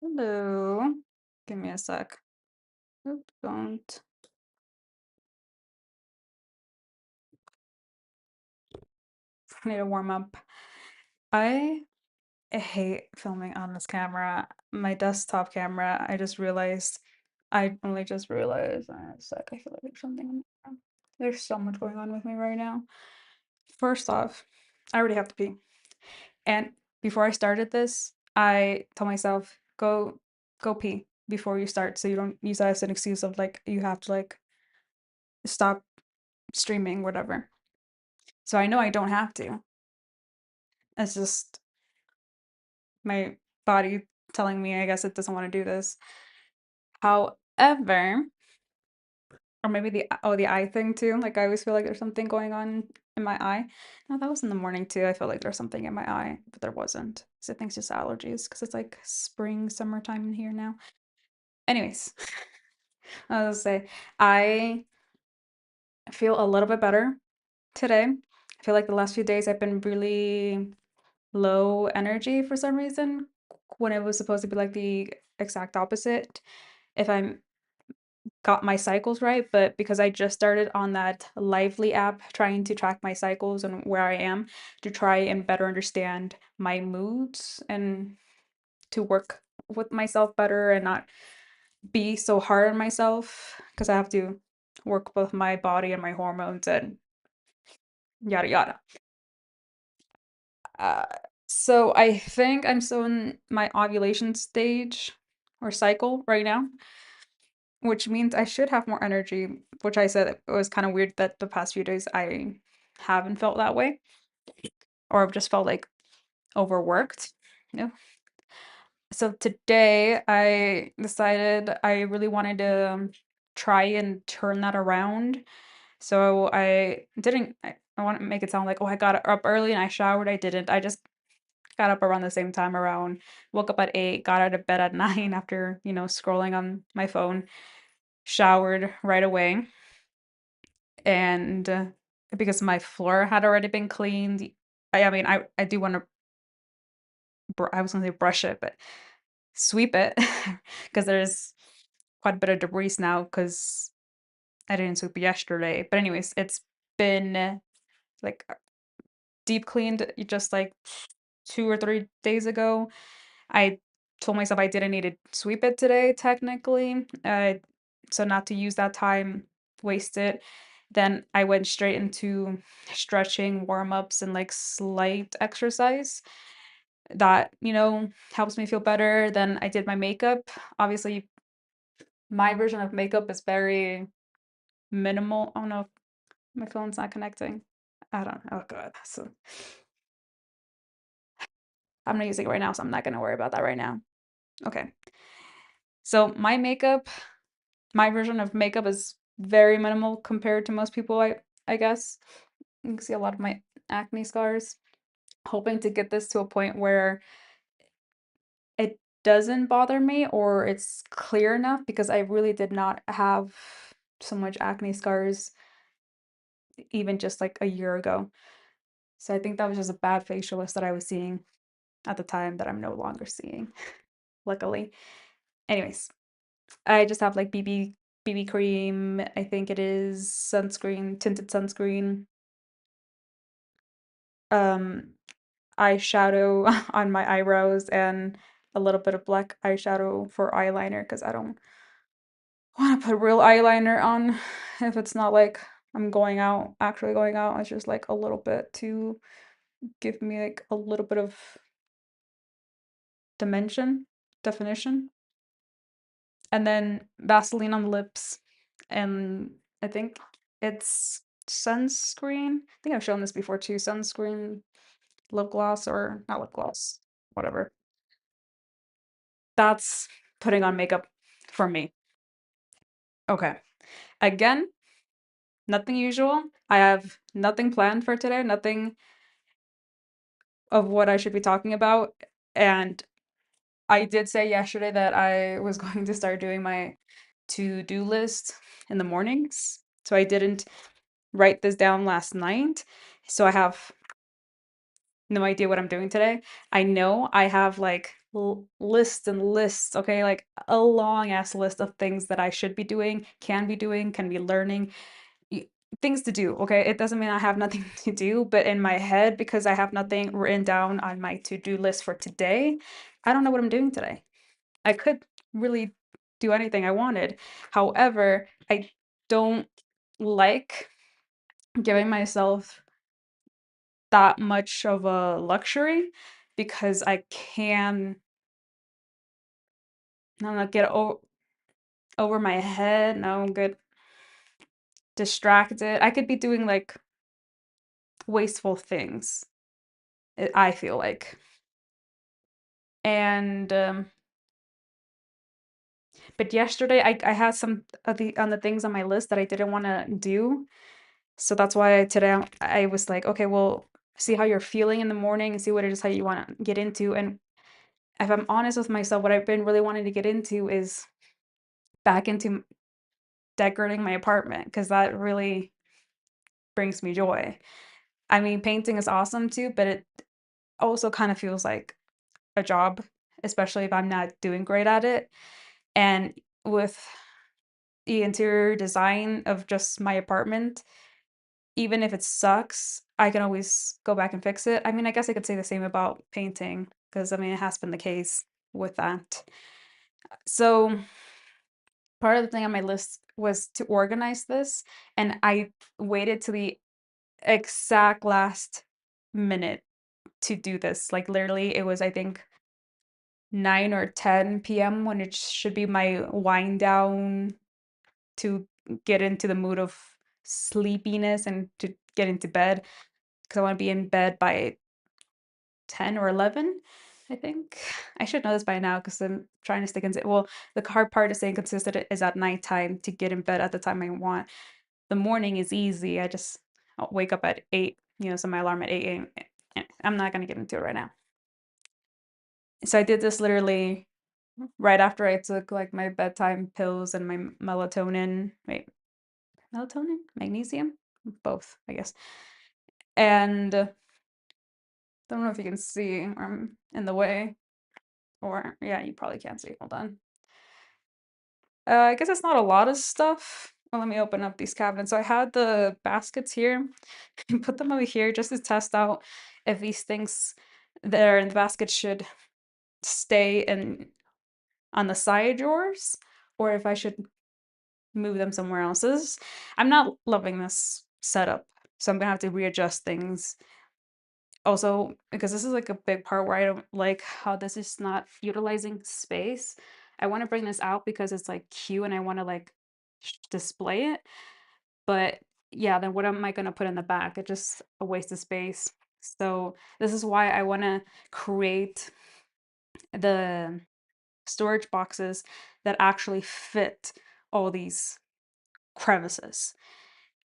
Hello. Give me a sec. Oops, don't. I need to warm up. I hate filming on this camera. My desktop camera, I only just realized, a sec, I feel like there's something there's so much going on with me right now. First off, I already have to pee. And before I started this, I told myself, go pee before you start so you don't use that as an excuse of like you have to like stop streaming, whatever. So I know I don't have to. It's just my body telling me, I guess it doesn't want to do this. However, or maybe the eye thing too. Like I always feel like there's something going on in my eye. No, that was in the morning too. I felt like there's something in my eye, but there wasn't. So I think it's just allergies because it's like spring, summertime in here now. Anyways, I was gonna say I feel a little bit better today. I feel like the last few days I've been really low energy for some reason when it was supposed to be like the exact opposite if I'm got my cycles right, but because I just started on that Lively app trying to track my cycles and where I am to try and better understand my moods and to work with myself better and not be so hard on myself because I have to work with my body and my hormones and yada yada. Uh, so I think I'm still in my ovulation stage or cycle right now, which means I should have more energy, which I said it was kind of weird that the past few days I haven't felt that way, or I've just felt like overworked. You know? So today I decided I really wanted to try and turn that around. So I didn't, I want to make it sound like, oh, I got up early and I showered. I didn't. I just got up around the same time around, woke up at 8, got out of bed at 9 after, scrolling on my phone, showered right away. And because my floor had already been cleaned, I mean, I do want to, I was going to say brush it, but sweep it because there's quite a bit of debris now because I didn't sweep yesterday. But, anyways, it's been like deep cleaned just like 2 or 3 days ago. I told myself I didn't need to sweep it today, technically. So not to use that time, waste it. Then I went straight into stretching, warm ups, and like slight exercise that, helps me feel better. Then I did my makeup. Obviously, my version of makeup is very minimal. Oh no, my phone's not connecting. I don't know. Oh god. So I'm not using it right now, so I'm not gonna worry about that right now. Okay. So my version of makeup is very minimal compared to most people, I guess. You can see a lot of my acne scars. Hoping to get this to a point where it doesn't bother me or it's clear enough because I really did not have so much acne scars even just like a year ago. So I think that was just a bad facialist that I was seeing at the time that I'm no longer seeing, luckily. Anyways, I just have like BB cream. I think it is sunscreen, tinted sunscreen. Um, eyeshadow on my eyebrows and a little bit of black eyeshadow for eyeliner because I don't want to put real eyeliner on if it's not like I'm going out, actually going out. It's just like a little bit to give me like a little bit of definition. And then Vaseline on the lips. And I think it's sunscreen. I think I've shown this before too. Sunscreen, lip gloss, or not lip gloss, whatever. That's putting on makeup for me. Okay. Again, nothing usual. I have nothing planned for today, nothing of what I should be talking about. And I did say yesterday that I was going to start doing my to-do list in the mornings. So I didn't write this down last night. So I have no idea what I'm doing today. I know I have like lists and lists, okay? Like a long ass list of things that I should be doing, can be learning, y- things to do, okay? It doesn't mean I have nothing to do, but in my head, because I have nothing written down on my to-do list for today, I don't know what I'm doing today. I could really do anything I wanted. However, I don't like giving myself that much of a luxury because I can, I don't know, over my head, no, get distracted. I could be doing like wasteful things, I feel like. And but yesterday I had some of the on the things on my list that I didn't want to do. So that's why today I was like, okay, well, see how you're feeling in the morning and see what it is how you want to get into. And if I'm honest with myself, what I've been really wanting to get into is back into decorating my apartment because that really brings me joy. I mean, painting is awesome too, but it also kind of feels like a job, especially if I'm not doing great at it. And with the interior design of just my apartment, even if it sucks, I can always go back and fix it. I mean, I guess I could say the same about painting because I mean, it has been the case with that. So, part of the thing on my list was to organize this, and I waited to the exact last minute to do this. Like, literally, it was, I think, 9 or 10 p.m. when it should be my wind down to get into the mood of sleepiness and to get into bed because I want to be in bed by 10 or 11, I think. I should know this by now because I'm trying to stay consistent. Well, the hard part of staying consistent is at nighttime to get in bed at the time I want. The morning is easy. I'll wake up at 8, so my alarm at 8 a.m. I'm not going to get into it right now. So I did this literally right after I took like my bedtime pills and my melatonin. Wait, melatonin? Magnesium? Both, I guess. And don't know if you can see, or I'm in the way. Or yeah, you probably can't see. Hold on. I guess it's not a lot of stuff. Well, let me open up these cabinets. So I had the baskets here and put them over here just to test out if these things that are in the basket should stay in on the side drawers or if I should move them somewhere else. I'm not loving this setup, so I'm gonna have to readjust things. Also, because this is like a big part where I don't like how this is not utilizing space. I want to bring this out because it's like cute and I want to like display it. But yeah, then what am I going to put in the back? It's just a waste of space. So this is why I want to create the storage boxes that actually fit all these crevices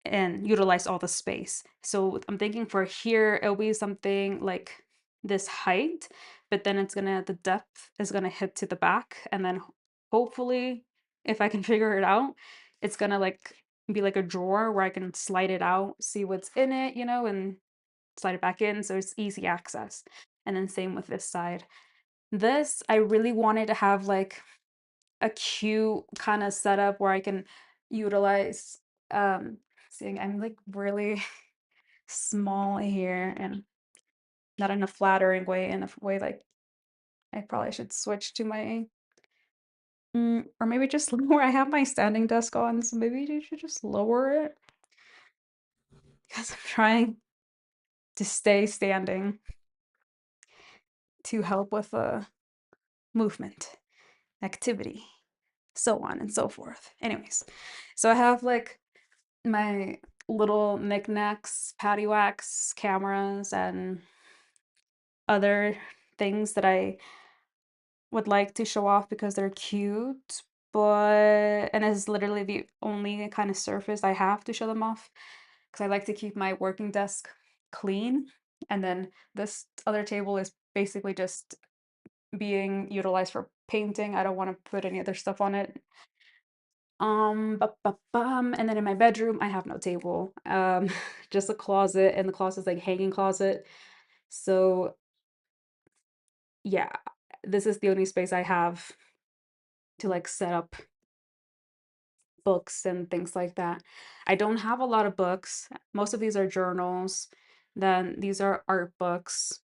and utilize all the space. So I'm thinking for here, it'll be something like this height, but then the depth is gonna hit to the back. And then hopefully, if I can figure it out, it's gonna like be like a drawer where I can slide it out, see what's in it, and slide it back in. So it's easy access. And then same with this side. This, I really wanted to have like a cute kind of setup where I can utilize seeing I'm like really small here and not in a flattering way, in a way like I probably should switch to my or maybe just lower. I have my standing desk on, so maybe you should just lower it because I'm trying to stay standing to help with movement, activity, so on and so forth. Anyways, so I have like my little knickknacks, patty wax, cameras, and other things that I would like to show off because they're cute, but and it's literally the only kind of surface I have to show them off because I like to keep my working desk clean. And then this other table is basically just being utilized for painting. I don't want to put any other stuff on it. And then in my bedroom, I have no table. Just a closet, and the closet's like hanging closet. So yeah, this is the only space I have to like set up books and things like that. I don't have a lot of books. Most of these are journals. Then these are art books,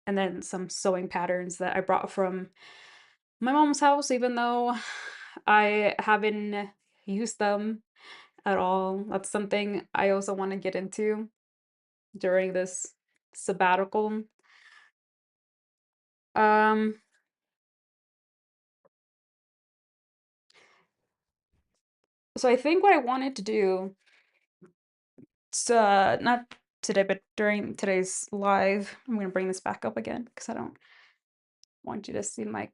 and then some sewing patterns that I brought from my mom's house, even though I haven't used them at all. That's something I also want to get into during this sabbatical. Um, so I think what I wanted to do, not today, but during today's live, I'm gonna bring this back up again because I don't want you to see my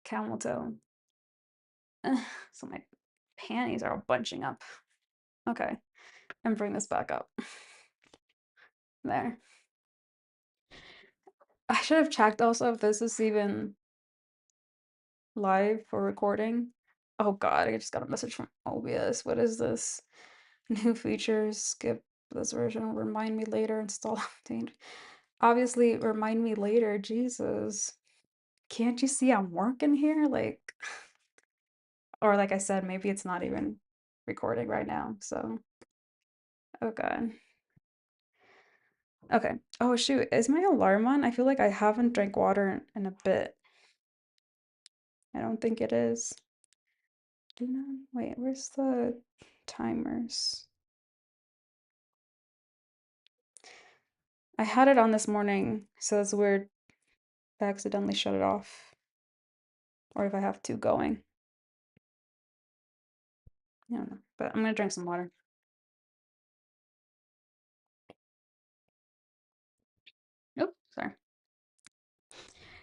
camel toe. So my panties are all bunching up. Okay, and bring this back up. There. I should have checked also if this is even live for recording. Oh God, I just got a message from OBS. What is this? New features. Skip this version. Remind me later. Install update. Obviously, remind me later. Jesus. Can't you see I'm working here? Like, or like I said, maybe it's not even recording right now. So, oh God. Okay. Oh shoot, is my alarm on? I feel like I haven't drank water in a bit. I don't think it is. Do not wait, where's the timers? I had it on this morning, so it's weird if I accidentally shut it off. Or if I have two going. I don't know. But I'm gonna drink some water. Oh, sorry.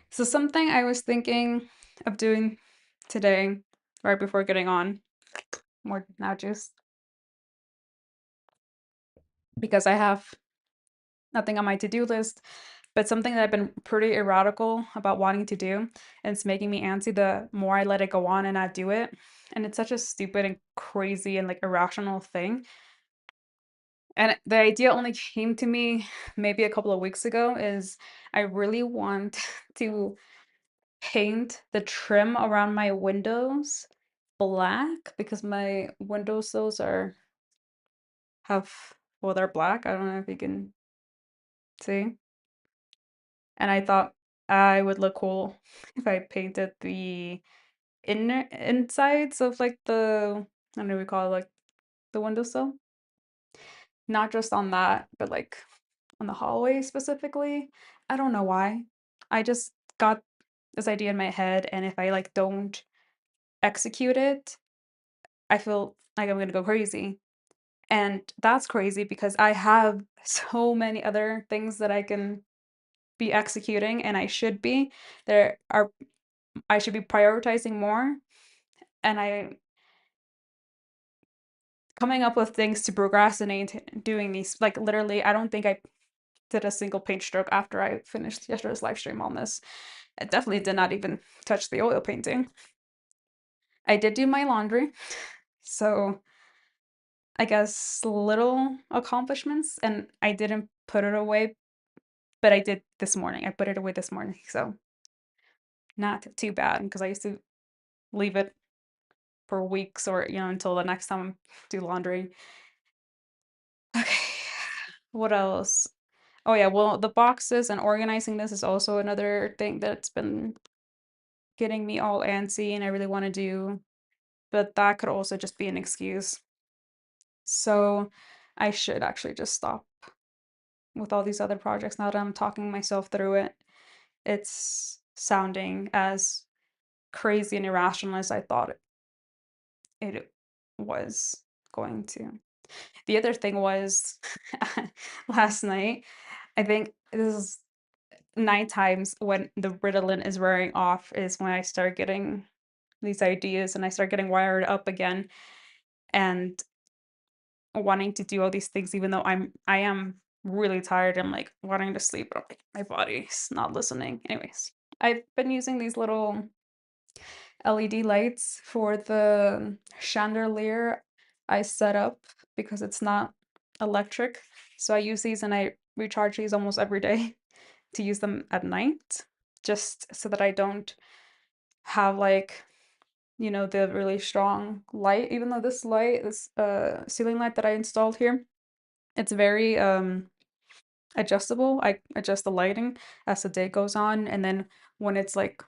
So something I was thinking of doing today, right before getting on, more now juice, because I have nothing on my to-do list, but something that I've been pretty erratical about wanting to do, and it's making me antsy the more I let it go on and not do it. And it's such a stupid and crazy and like irrational thing. And the idea only came to me maybe a couple of weeks ago is I really want to paint the trim around my windows black because my windowsills have well, they're black. I don't know if you can see. And I thought I would look cool if I painted the insides of like I don't know what we call it, like the windowsill. Not just on that, but like on the hallway specifically. I don't know why. I just got this idea in my head, and if I like don't execute it, I feel like I'm gonna go crazy. And that's crazy because I have so many other things that I can be executing and I should be. There are I should be prioritizing more, and I coming up with things to procrastinate doing these. Like literally, I don't think I did a single paint stroke after I finished yesterday's live stream on this. I definitely did not even touch the oil painting. I did do my laundry, so I guess little accomplishments, and I didn't put it away, but I did this morning. I put it away this morning, so not too bad because I used to leave it for weeks or until the next time I do laundry. Okay. What else? Oh yeah, well, the boxes and organizing this is also another thing that's been getting me all antsy and I really want to do, but that could also just be an excuse. So I should actually just stop with all these other projects now that I'm talking myself through it. It's sounding as crazy and irrational as I thought it was going to. The other thing was last night, I think this is night times when the Ritalin is wearing off is when I start getting these ideas and I start getting wired up again and wanting to do all these things even though I am really tired. I'm like wanting to sleep, but I'm like my body's not listening. Anyways, I've been using these little LED lights for the chandelier I set up because it's not electric. So I use these and I recharge these almost every day to use them at night. just so that I don't have like, the really strong light, even though this light, this ceiling light that I installed here, it's very adjustable. I adjust the lighting as the day goes on, and then when it's like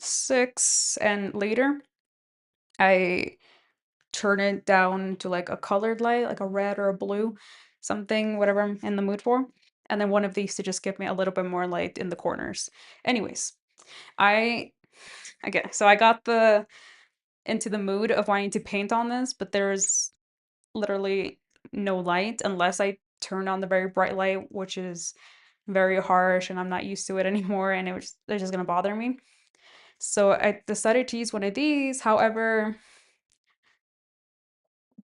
6 and later, I turn it down to like a colored light, like a red or a blue, something, whatever I'm in the mood for. And then one of these to just give me a little bit more light in the corners. Anyways, I again, so I got the into the mood of wanting to paint on this, but there's literally no light unless I turn on the very bright light, which is very harsh and I'm not used to it anymore, and it's just gonna bother me. So I decided to use one of these. However,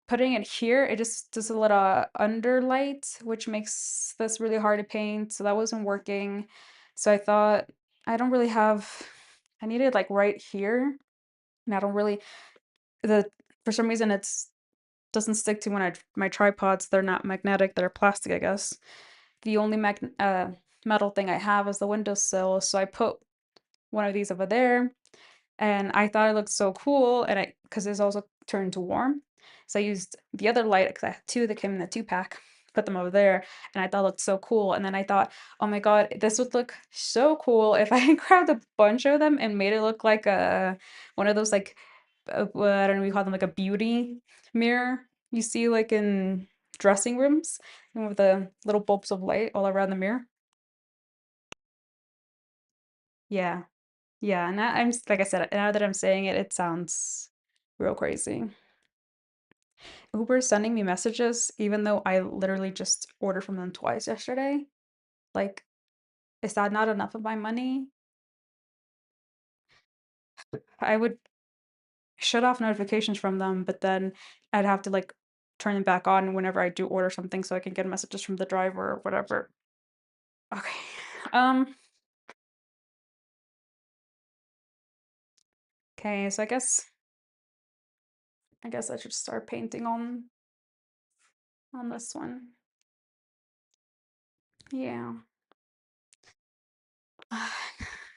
putting it here, it just does a little underlight, which makes this really hard to paint. So that wasn't working. So I thought I don't really have, I need it like right here. And I don't really, the for some reason it's doesn't stick to my tripods. They're not magnetic, they're plastic, I guess. The only metal thing I have is the windowsill. So I put one of these over there. And I thought it looked so cool, and because it's also turned to warm. So I used the other light because I had two that came in the two pack, put them over there, and I thought it looked so cool. And then I thought, oh my God, this would look so cool if I grabbed a bunch of them and made it look like a one of those like I don't know, we call them like a beauty mirror you see like in dressing rooms, and with the little bulbs of light all around the mirror. Yeah. Yeah, and like I said, now that I'm saying it, it sounds real crazy. Uber's sending me messages even though I literally just ordered from them twice yesterday. Like, is that not enough of my money? I would shut off notifications from them, but then I'd have to like turn them back on whenever I do order something so I can get messages from the driver or whatever. Okay. Um, okay, so I guess I should start painting on this one. Yeah.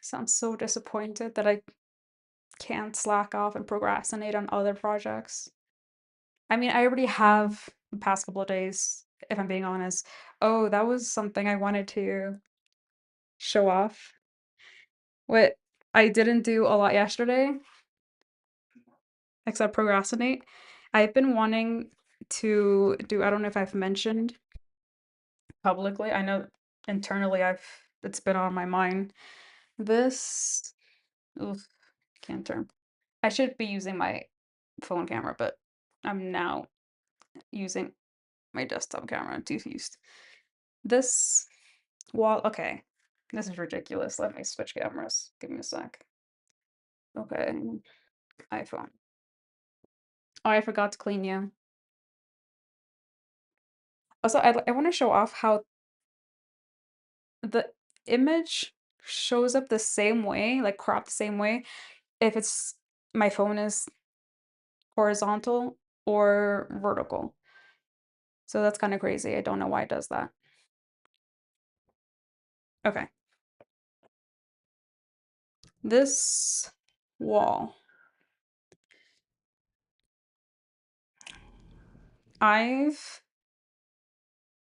Sounds so disappointed that I can't slack off and procrastinate on other projects. I mean, I already have the past couple of days, if I'm being honest. Oh, that was something I wanted to show off. What I didn't do a lot yesterday, except procrastinate. I've been wanting to do, I don't know if I've mentioned publicly. I know internally it's been on my mind. This, oof, can't turn. I should be using my phone camera, but I'm now using my desktop camera. I'm too used. This wall, okay. This is ridiculous. Let me switch cameras. Give me a sec. Okay, iPhone. Oh, I forgot to clean you. Also, I want to show off how the image shows up the same way, like cropped the same way, if it's my phone is horizontal or vertical. So that's kind of crazy. I don't know why it does that. Okay. This wall. I've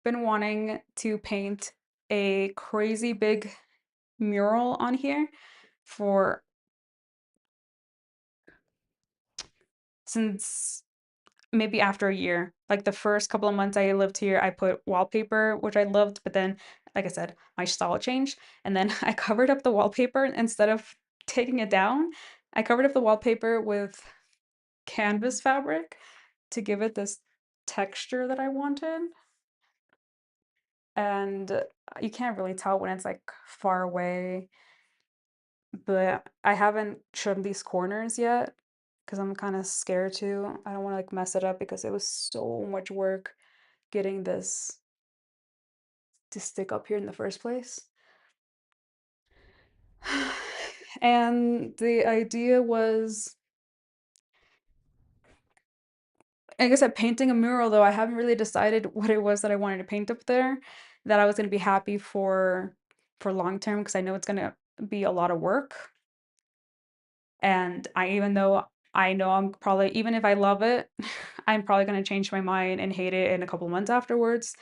been wanting to paint a crazy big mural on here for since maybe after a year. Like the first couple of months I lived here, I put wallpaper, which I loved, but then, like I said, my style changed. And then I covered up the wallpaper instead of taking it down. I covered up the wallpaper with canvas fabric to give it this texture that I wanted. And you can't really tell when it's like far away, but I haven't trimmed these corners yet because I'm kind of scared to. I don't want to like mess it up because it was so much work getting this to stick up here in the first place. And the idea was, like I said, painting a mural, though I haven't really decided what it was that I wanted to paint up there, that I was going to be happy for long term because I know it's going to be a lot of work. And even though I know I'm probably, even if I love it, I'm probably going to change my mind and hate it in a couple months afterwards.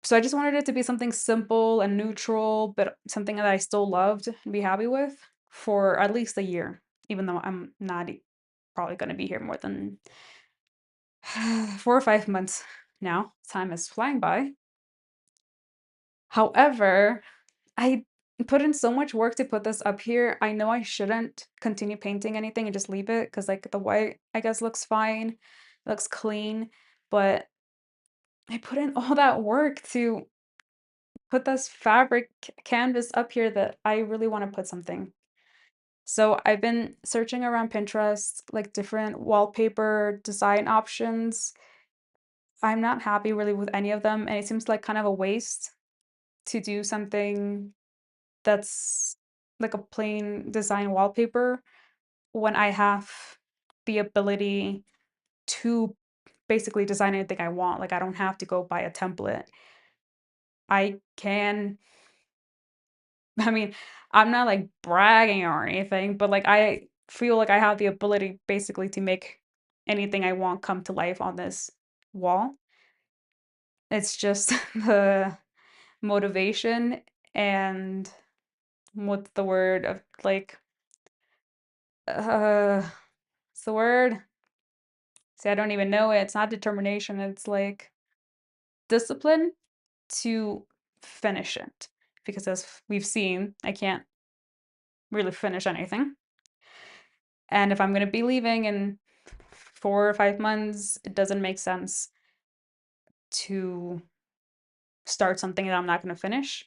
So I just wanted it to be something simple and neutral, but something that I still loved and be happy with for at least a year, even though I'm not probably going to be here more than 4 or 5 months now. Time is flying by. However, I put in so much work to put this up here. I know I shouldn't continue painting anything and just leave it because, like, the white, I guess, looks fine, looks clean, but I put in all that work to put this fabric canvas up here that I really want to put something. So I've been searching around Pinterest, like different wallpaper design options. I'm not happy really with any of them, and it seems like kind of a waste to do something that's like a plain design wallpaper when I have the ability to basically design anything I want. Like I don't have to go buy a template. I can, I mean, I'm not like bragging or anything, but like I feel like I have the ability basically to make anything I want come to life on this wall. It's just the motivation and what's the word of like what's the word? See, I don't even know it. It's not determination. It's like discipline to finish it. Because as we've seen, I can't really finish anything. And if I'm going to be leaving in 4 or 5 months, it doesn't make sense to start something that I'm not going to finish.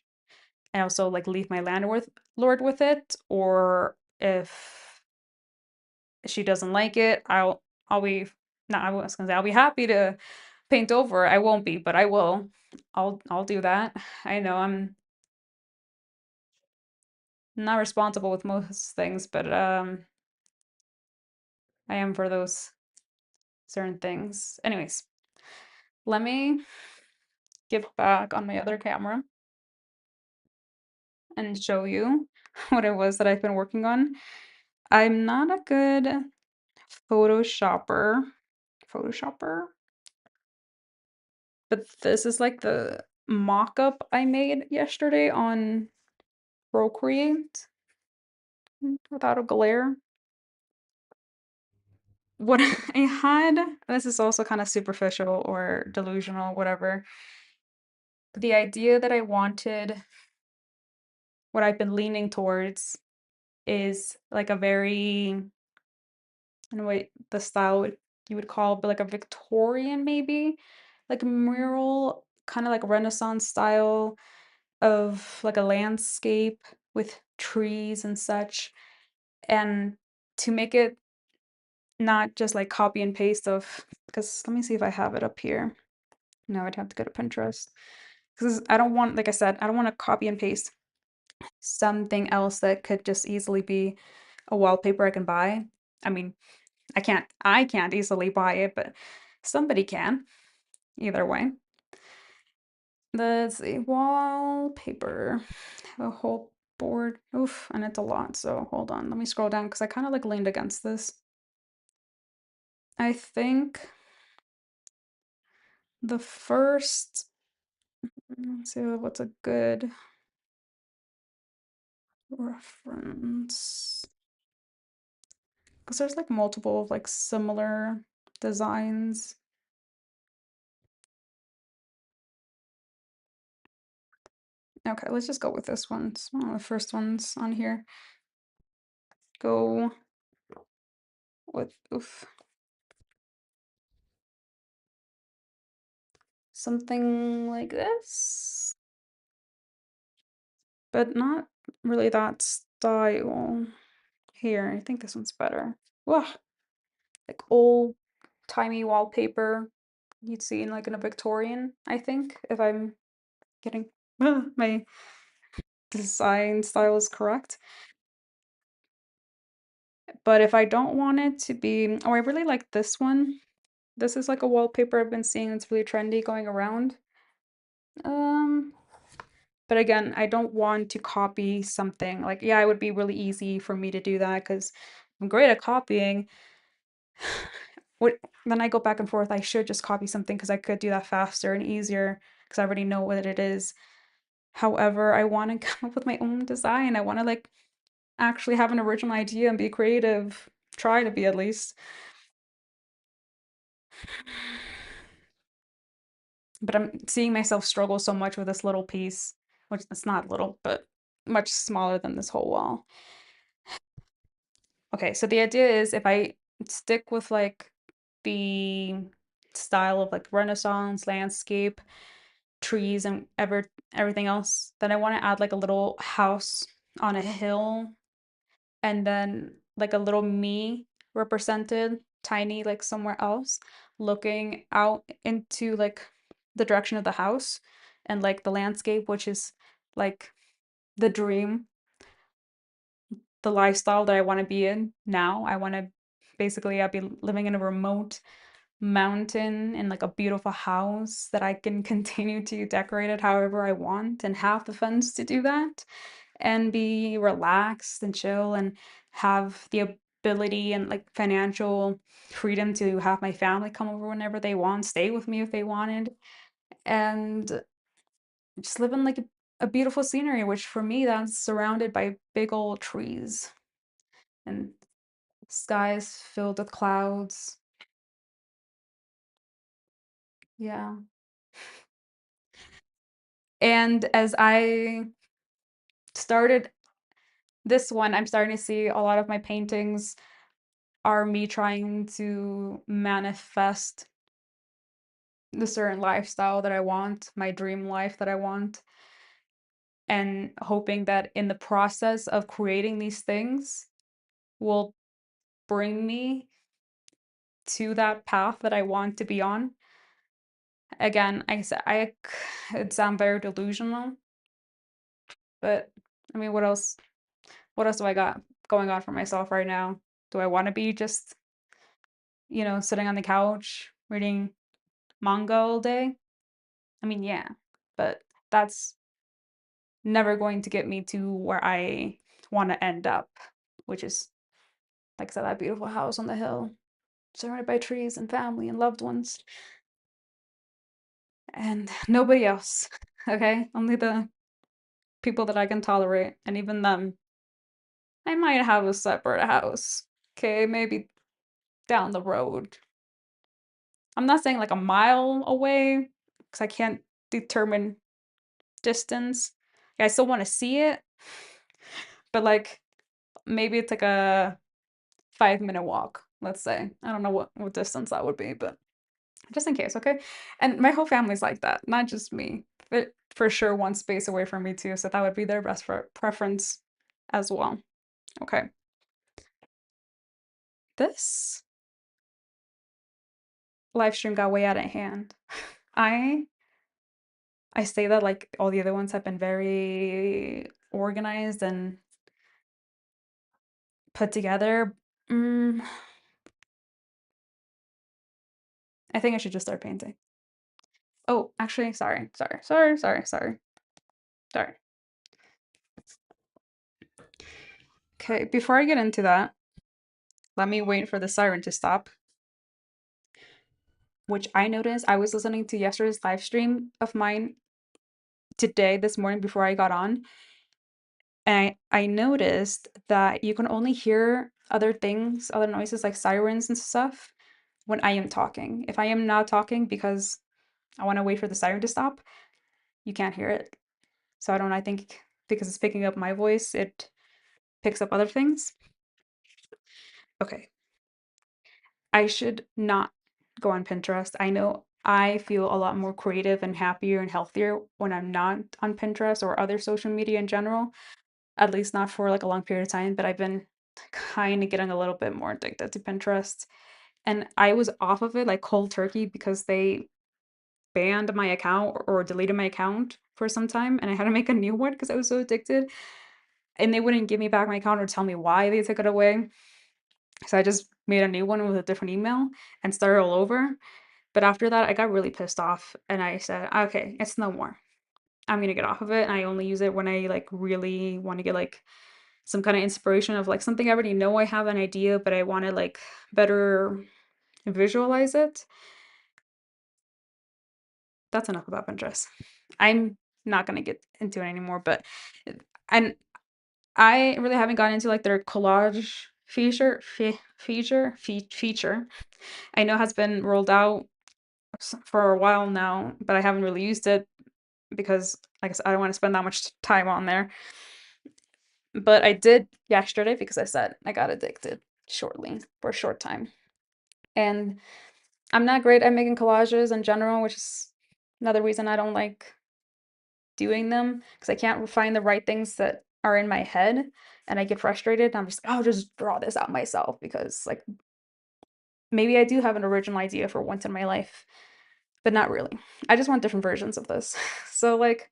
And also like leave my landlord with it. Or if she doesn't like it, I'll be not I was gonna say I'll be happy to paint over. I won't be, but I will. I'll do that. I know I'm not responsible with most things, but I am for those certain things. Anyways, let me get back on my other camera and show you what it was that I've been working on. I'm not a good photoshopper, photoshopper, but this is like the mock-up I made yesterday on Procreate without a glare. What I had, this is also kind of superficial or delusional, whatever. The idea that I wanted, what I've been leaning towards, is like a very, I don't know what the style you would call, but like a Victorian maybe, like mural, kind of like Renaissance style of like a landscape with trees and such. And to make it not just like copy and paste of, because let me see if I have it up here. No, I'd have to go to Pinterest. Because I don't want, like I said, I don't want to copy and paste something else that could just easily be a wallpaper I can buy. I mean, I can't easily buy it, but somebody can. Either way. Let's see, wallpaper. A whole board. Oof, and it's a lot. So hold on, let me scroll down because I kind of like leaned against this. I think the first, let's see what's a good reference. Because there's like multiple like similar designs. Okay, let's just go with this one. It's one of the first ones on here. Go with oof. Something like this. But not really that style. Here, I think this one's better. Wow, like old timey wallpaper you'd see in like in a Victorian, I think, if I'm getting my design style is correct. But if I don't want it to be, oh, I really like this one. This is like a wallpaper I've been seeing that's really trendy going around. Um, But again, I don't want to copy something. Like, yeah, it would be really easy for me to do that because I'm great at copying. What then I go back and forth. I should just copy something because I could do that faster and easier because I already know what it is. However, I want to come up with my own design. I want to like actually have an original idea and be creative. Try to be at least. But I'm seeing myself struggle so much with this little piece, which it's not little, but much smaller than this whole wall. Okay, so the idea is if I stick with like the style of like Renaissance landscape, trees and everything else, then I want to add like a little house on a hill and then like a little me represented tiny like somewhere else looking out into like the direction of the house and like the landscape which is like the dream, the lifestyle that I want to be in now. I want to basically I'd be living in a remote mountain in like a beautiful house that I can continue to decorate it however I want and have the funds to do that and be relaxed and chill and have the ability and like financial freedom to have my family come over whenever they want, stay with me if they wanted, and just live in like a beautiful scenery, which for me that's surrounded by big old trees and skies filled with clouds. Yeah. And as I started this one, I'm starting to see a lot of my paintings are me trying to manifest the certain lifestyle that I want, my dream life that I want, and hoping that in the process of creating these things will bring me to that path that I want to be on. Again, I said I could sound very delusional, but I mean, what else? What else do I got going on for myself right now? Do I want to be just, sitting on the couch reading manga all day? I mean, yeah, but that's never going to get me to where I want to end up, which is, like I said, that beautiful house on the hill, surrounded by trees and family and loved ones, and nobody else. Okay, only the people that I can tolerate, and even them, I might have a separate house. Okay, maybe down the road. I'm not saying like a mile away, because I can't determine distance. Yeah, I still want to see it, but like maybe it's like a 5-minute walk, let's say. I don't know what distance that would be, but just in case, okay? And my whole family's like that, not just me. But for sure one space away from me too, so that would be their best preference as well. Okay. This live stream got way out of hand. I I say that like all the other ones have been very organized and put together. Mm, I think I should just start painting. Oh, actually, sorry. Okay, before I get into that, let me wait for the siren to stop, which I noticed I was listening to yesterday's live stream of mine today, this morning before I got on, and I noticed that you can only hear other things, other noises like sirens and stuff when I am talking. If I am not talking because I want to wait for the siren to stop, you can't hear it. So I think because it's picking up my voice, it picks up other things. Okay. I should not go on Pinterest. I know I feel a lot more creative and happier and healthier when I'm not on Pinterest or other social media in general, at least not for like a long period of time, but I've been kind of getting a little bit more addicted to Pinterest. And I was off of it like cold turkey because they banned my account or deleted my account for some time and I had to make a new one because I was so addicted and they wouldn't give me back my account or tell me why they took it away. So I just made a new one with a different email and started all over. But after that, I got really pissed off and I said, okay, it's no more. I'm gonna get off of it, and I only use it when I, like, really wanna get, like, some kinda inspiration of, like, something I already know I have an idea, but I wanna, like, better visualize it. That's enough about Pinterest. I'm not gonna get into it anymore, but and I really haven't gotten into, like, their collage feature. I know has been rolled out for a while now, but I haven't really used it because, like I said, I don't wanna spend that much time on there. But I did yesterday because I said I got addicted shortly for a short time. And I'm not great at making collages in general, which is another reason I don't like doing them because I can't find the right things that are in my head and I get frustrated. I'm just, I'll just draw this out myself because, like, maybe I do have an original idea for once in my life, but not really. I just want different versions of this. So, like,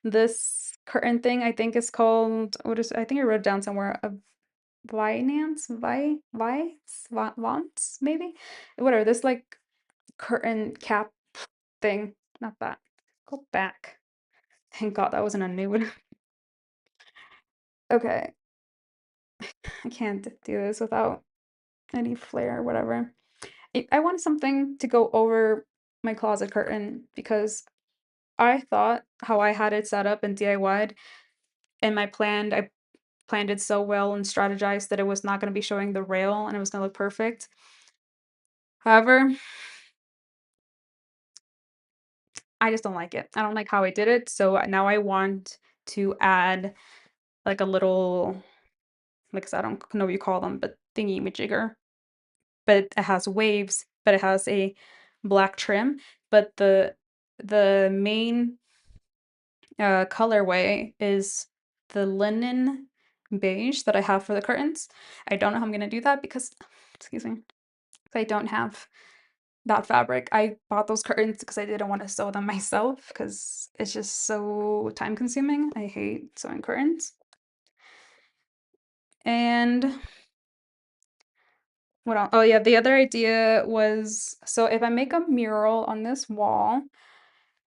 this curtain thing, I think is called, what is, I think I wrote it down somewhere, a Vinance, Vance, maybe? Whatever, this, like, curtain cap thing. Not that. Go back. Thank God that wasn't a nude. Okay, I can't do this without any flair or whatever. I wanted something to go over my closet curtain because I thought how I had it set up and DIY'd and I planned it so well and strategized that it was not gonna be showing the rail and it was gonna look perfect. However, I just don't like it. I don't like how I did it, so now I want to add, like, a little, like I said, I don't know what you call them, but thingy-majigger, but it has waves, but it has a black trim, but the main, colorway is the linen beige that I have for the curtains. I don't know how I'm gonna do that because excuse me, I don't have that fabric. I bought those curtains because I didn't want to sew them myself because it's just so time consuming. I hate sewing curtains. And what else? Oh yeah, the other idea was, so if I make a mural on this wall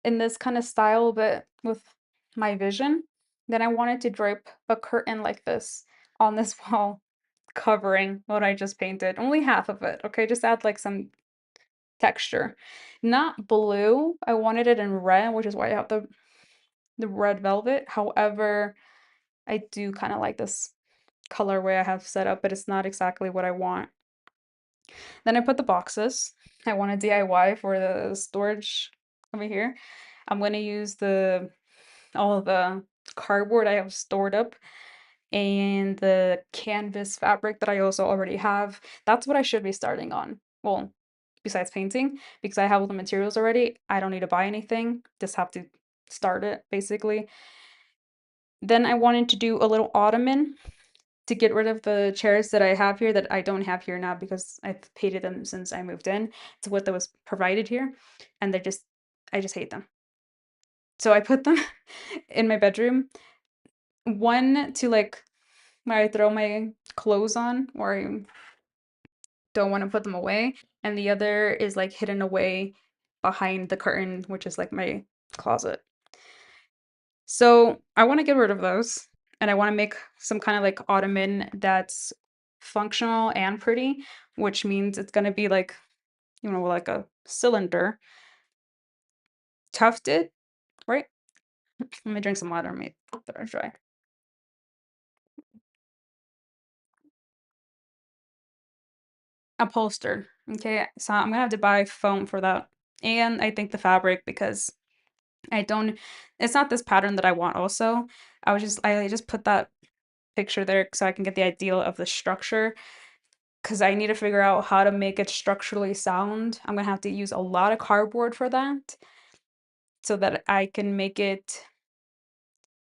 in this kind of style, but with my vision, then I wanted to drape a curtain like this on this wall, covering what I just painted. Only half of it, okay? Just add like some texture. Not blue. I wanted it in red, which is why I have the red velvet. However, I do kind of like this colorway I have set up, but it's not exactly what I want. Then I put the boxes. I want a DIY for the storage over here. I'm going to use the all of the cardboard I have stored up and the canvas fabric that I also already have. That's what I should be starting on. Well, besides painting, because I have all the materials already. I don't need to buy anything. Just have to start it basically. Then I wanted to do a little ottoman to get rid of the chairs that I have here that I don't have here now because I've painted them since I moved in. It's what that was provided here, and I just hate them. So I put them in my bedroom. One to, like, where I throw my clothes on or I don't want to put them away, and the other is like hidden away behind the curtain, which is like my closet. So I want to get rid of those and I want to make some kind of like ottoman that's functional and pretty, which means it's going to be like, like a cylinder, tufted, right? Let me drink some water, mate. That are dry. Upholstered. Okay, so I'm gonna have to buy foam for that. And I think the fabric because I don't it's not this pattern that I want also. I just put that picture there so I can get the idea of the structure because I need to figure out how to make it structurally sound. I'm gonna have to use a lot of cardboard for that so that I can make it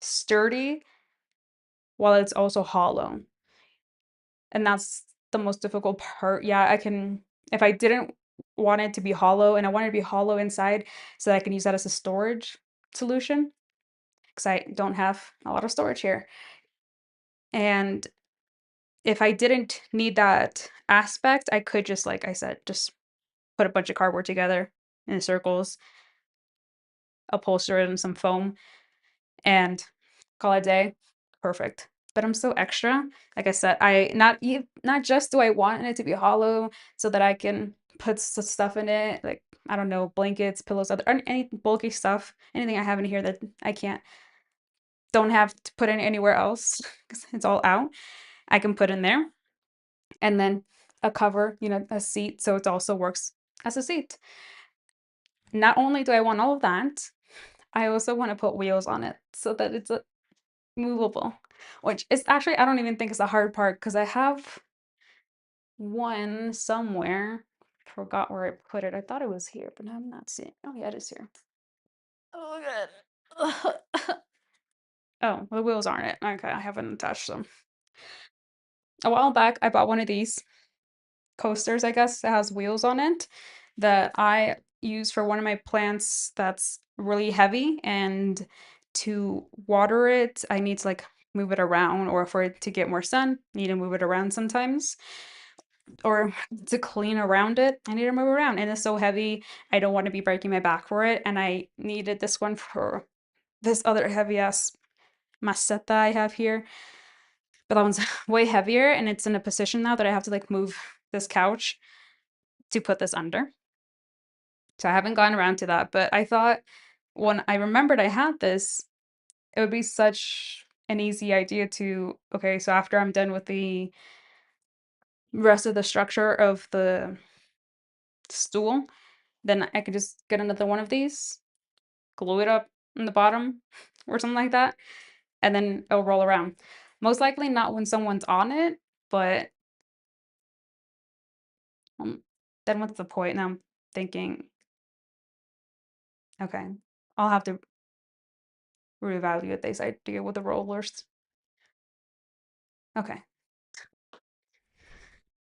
sturdy while it's also hollow. And that's the most difficult part. Yeah, I can if I didn't want it to be hollow and I want it to be hollow inside so that I can use that as a storage solution because I don't have a lot of storage here. And if I didn't need that aspect, I could just, like I said, just put a bunch of cardboard together in circles, upholster it in some foam. and call it a day. Perfect. But I'm so extra. Like I said, I not just do I want it to be hollow so that I can put stuff in it, like I don't know, blankets, pillows, other any bulky stuff, anything I have in here that I can't don't have to put in anywhere else because it's all out. I can put in there, and then a cover, a seat, so it also works as a seat. Not only do I want all of that, I also want to put wheels on it so that it's movable, which is actually I don't even think is the hard part because I have one somewhere. Forgot where I put it. I thought it was here, but now I'm not seeing. Oh yeah, it is here. Oh good. Oh, the wheels aren't it. Okay, I haven't attached them. A while back, I bought one of these coasters, I guess, that has wheels on it that I use for one of my plants that's really heavy. And to water it, I need to like move it around, or for it to get more sun, need to move it around sometimes. Or to clean around it, I need to move around. And it's so heavy, I don't want to be breaking my back for it. And I needed this one for this other heavy ass maceta I have here. But that one's way heavier, and it's in a position now that I have to like move this couch to put this under. So I haven't gone around to that, but I thought when I remembered I had this, it would be such an easy idea to, okay, so after I'm done with the rest of the structure of the stool, then I could just get another one of these, glue it up in the bottom or something like that, and then it'll roll around. Most likely not when someone's on it, but um, then what's the point? Now I'm thinking, okay, I'll have to reevaluate this idea with the rollers. Okay,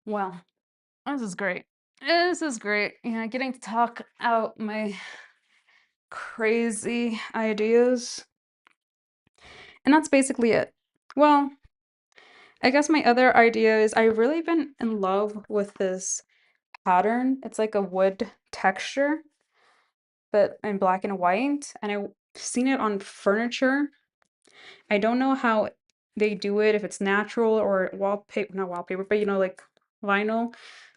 well, this is great. This is great. Getting to talk out my crazy ideas. And that's basically it. Well, I guess my other idea is I've really been in love with this pattern. It's like a wood texture, but in black and white. And I've seen it on furniture. I don't know how they do it, if it's natural or wallpaper, not wallpaper, but like vinyl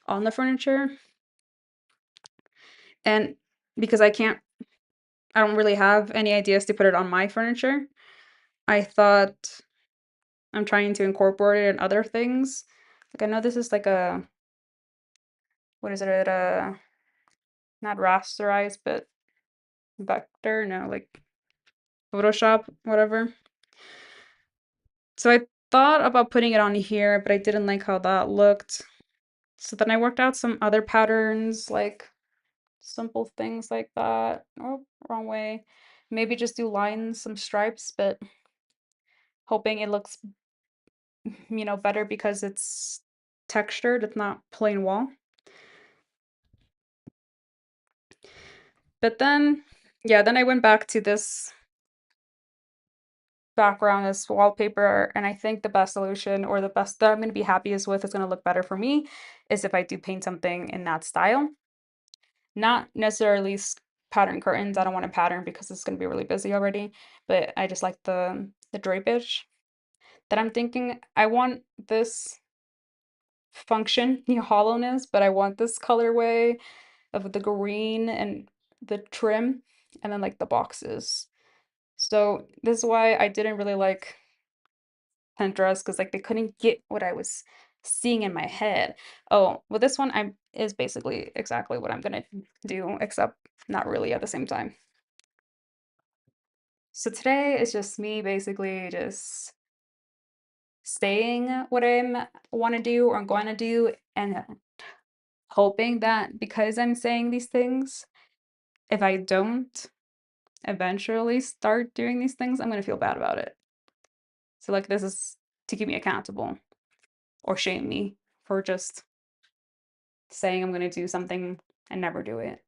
on the furniture. And because I don't really have any ideas to put it on my furniture, I thought I'm trying to incorporate it in other things. Like I know this is like what is it? Not rasterized, but vector, no, like Photoshop, whatever. So I thought about putting it on here, but I didn't like how that looked. So then I worked out some other patterns, like simple things like that. Oh, wrong way. Maybe just do lines, some stripes, but hoping it looks, better because it's textured, it's not plain wall. But then, yeah, then I went back to this background as wallpaper, and I think the best solution, or the best that I'm going to be happiest with, is going to look better for me, is if I do paint something in that style. Not necessarily pattern curtains. I don't want a pattern because it's going to be really busy already, but I just like the drapage that I'm thinking. I want this function, hollowness, but I want this colorway of the green and the trim, and then like the boxes. So this is why I didn't really like Pinterest, because like they couldn't get what I was seeing in my head. Oh, well, this one I is basically exactly what I'm gonna do, except not really at the same time. So today is just me basically just saying what I want to do or I'm going to do, and hoping that because I'm saying these things, if I don't eventually start doing these things, I'm going to feel bad about it. So, like, this is to keep me accountable or shame me for just saying I'm going to do something and never do it,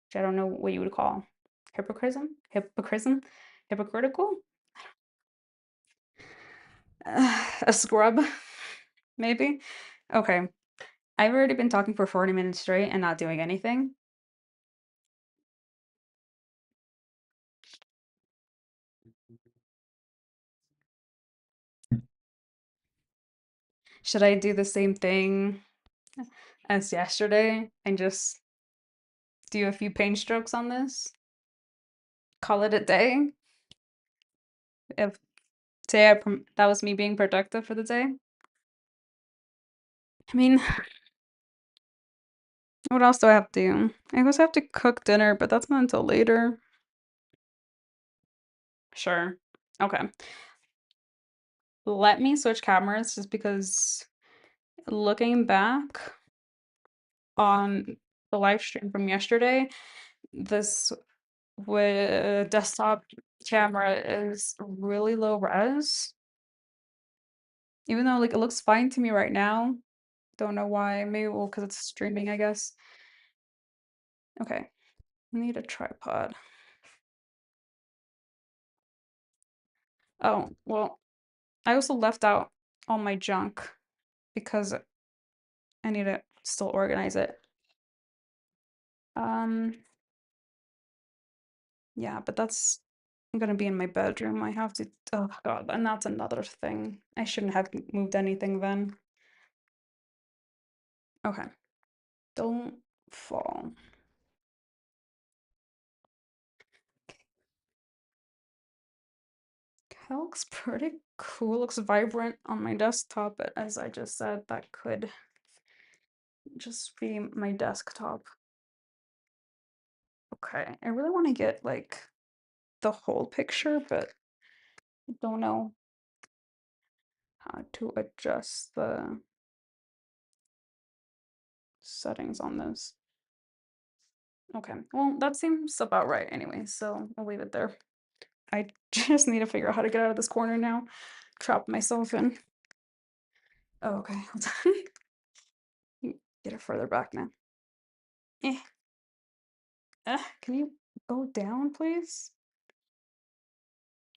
which I don't know what you would call hypocrism, hypocritical, a scrub, maybe. Okay, I've already been talking for 40 minutes straight and not doing anything. Should I do the same thing as yesterday and just do a few paint strokes on this? Call it a day? If say that was me being productive for the day? I mean, what else do I have to do? I guess I have to cook dinner, but that's not until later. Sure. Okay. Let me switch cameras just because looking back on the live stream from yesterday, this with desktop camera is really low res. Even though like it looks fine to me right now. Don't know why. Maybe well, because it's streaming, I guess. Okay. I need a tripod. Oh, well, I also left out all my junk because I need to still organize it. Um, yeah, but that's gonna be in my bedroom. I have to, oh God, and that's another thing. I shouldn't have moved anything then. Okay, don't fall. That looks pretty cool. Looks vibrant on my desktop, but as I just said, that could just be my desktop. Okay, I really want to get like the whole picture, but I don't know how to adjust the settings on this. Okay, well, that seems about right anyway, so I'll leave it there. I just need to figure out how to get out of this corner now. Trap myself in. Oh, okay, hold on. Get it further back now. Eh. Can you go down, please?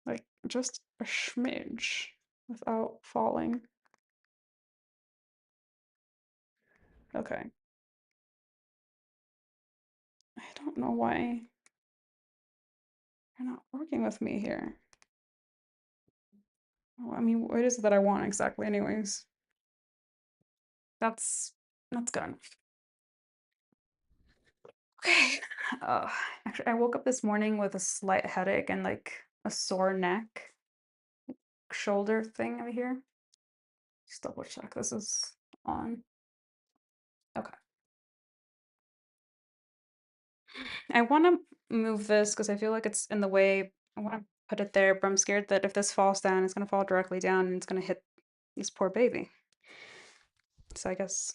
Like, just a smidge without falling. Okay. I don't know why you're not working with me here. Well, I mean, what is it that I want exactly anyways? That's that's good enough. Okay. Actually, I woke up this morning with a slight headache and like a sore neck, shoulder thing over here. Just double check this is on. Okay. I want to move this because I feel like it's in the way. I want to put it there, but I'm scared that if this falls down, it's going to fall directly down and it's going to hit this poor baby. So I guess,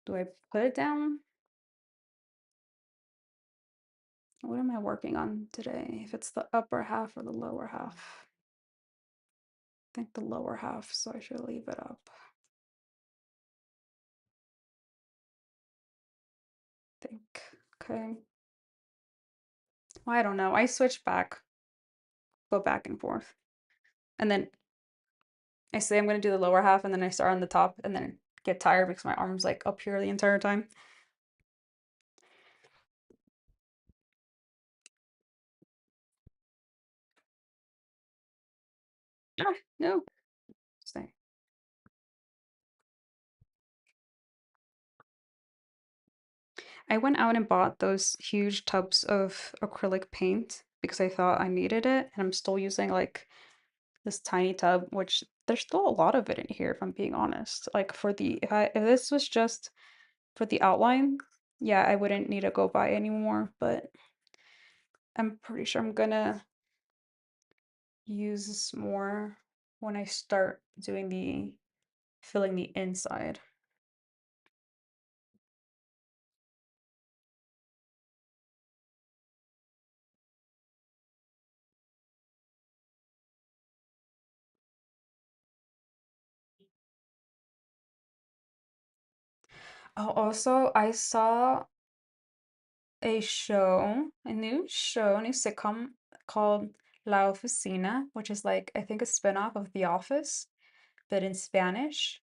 do I put it down? What am I working on today? If it's the upper half or the lower half? I think the lower half, so I should leave it up. Think. Okay. Well, I don't know. I switch back, go back and forth. And then I say I'm going to do the lower half and then I start on the top and then get tired because my arm's like up here the entire time. Ah, no. Stay. I went out and bought those huge tubs of acrylic paint because I thought I needed it, and I'm still using like this tiny tub, which there's still a lot of it in here, if I'm being honest. Like for the if this was just for the outline, yeah, I wouldn't need to go buy anymore, but I'm pretty sure I'm gonna use this more when I start doing the filling the inside. Oh, also, I saw a new sitcom called La Oficina, which is like I think a spinoff of The Office, but in Spanish.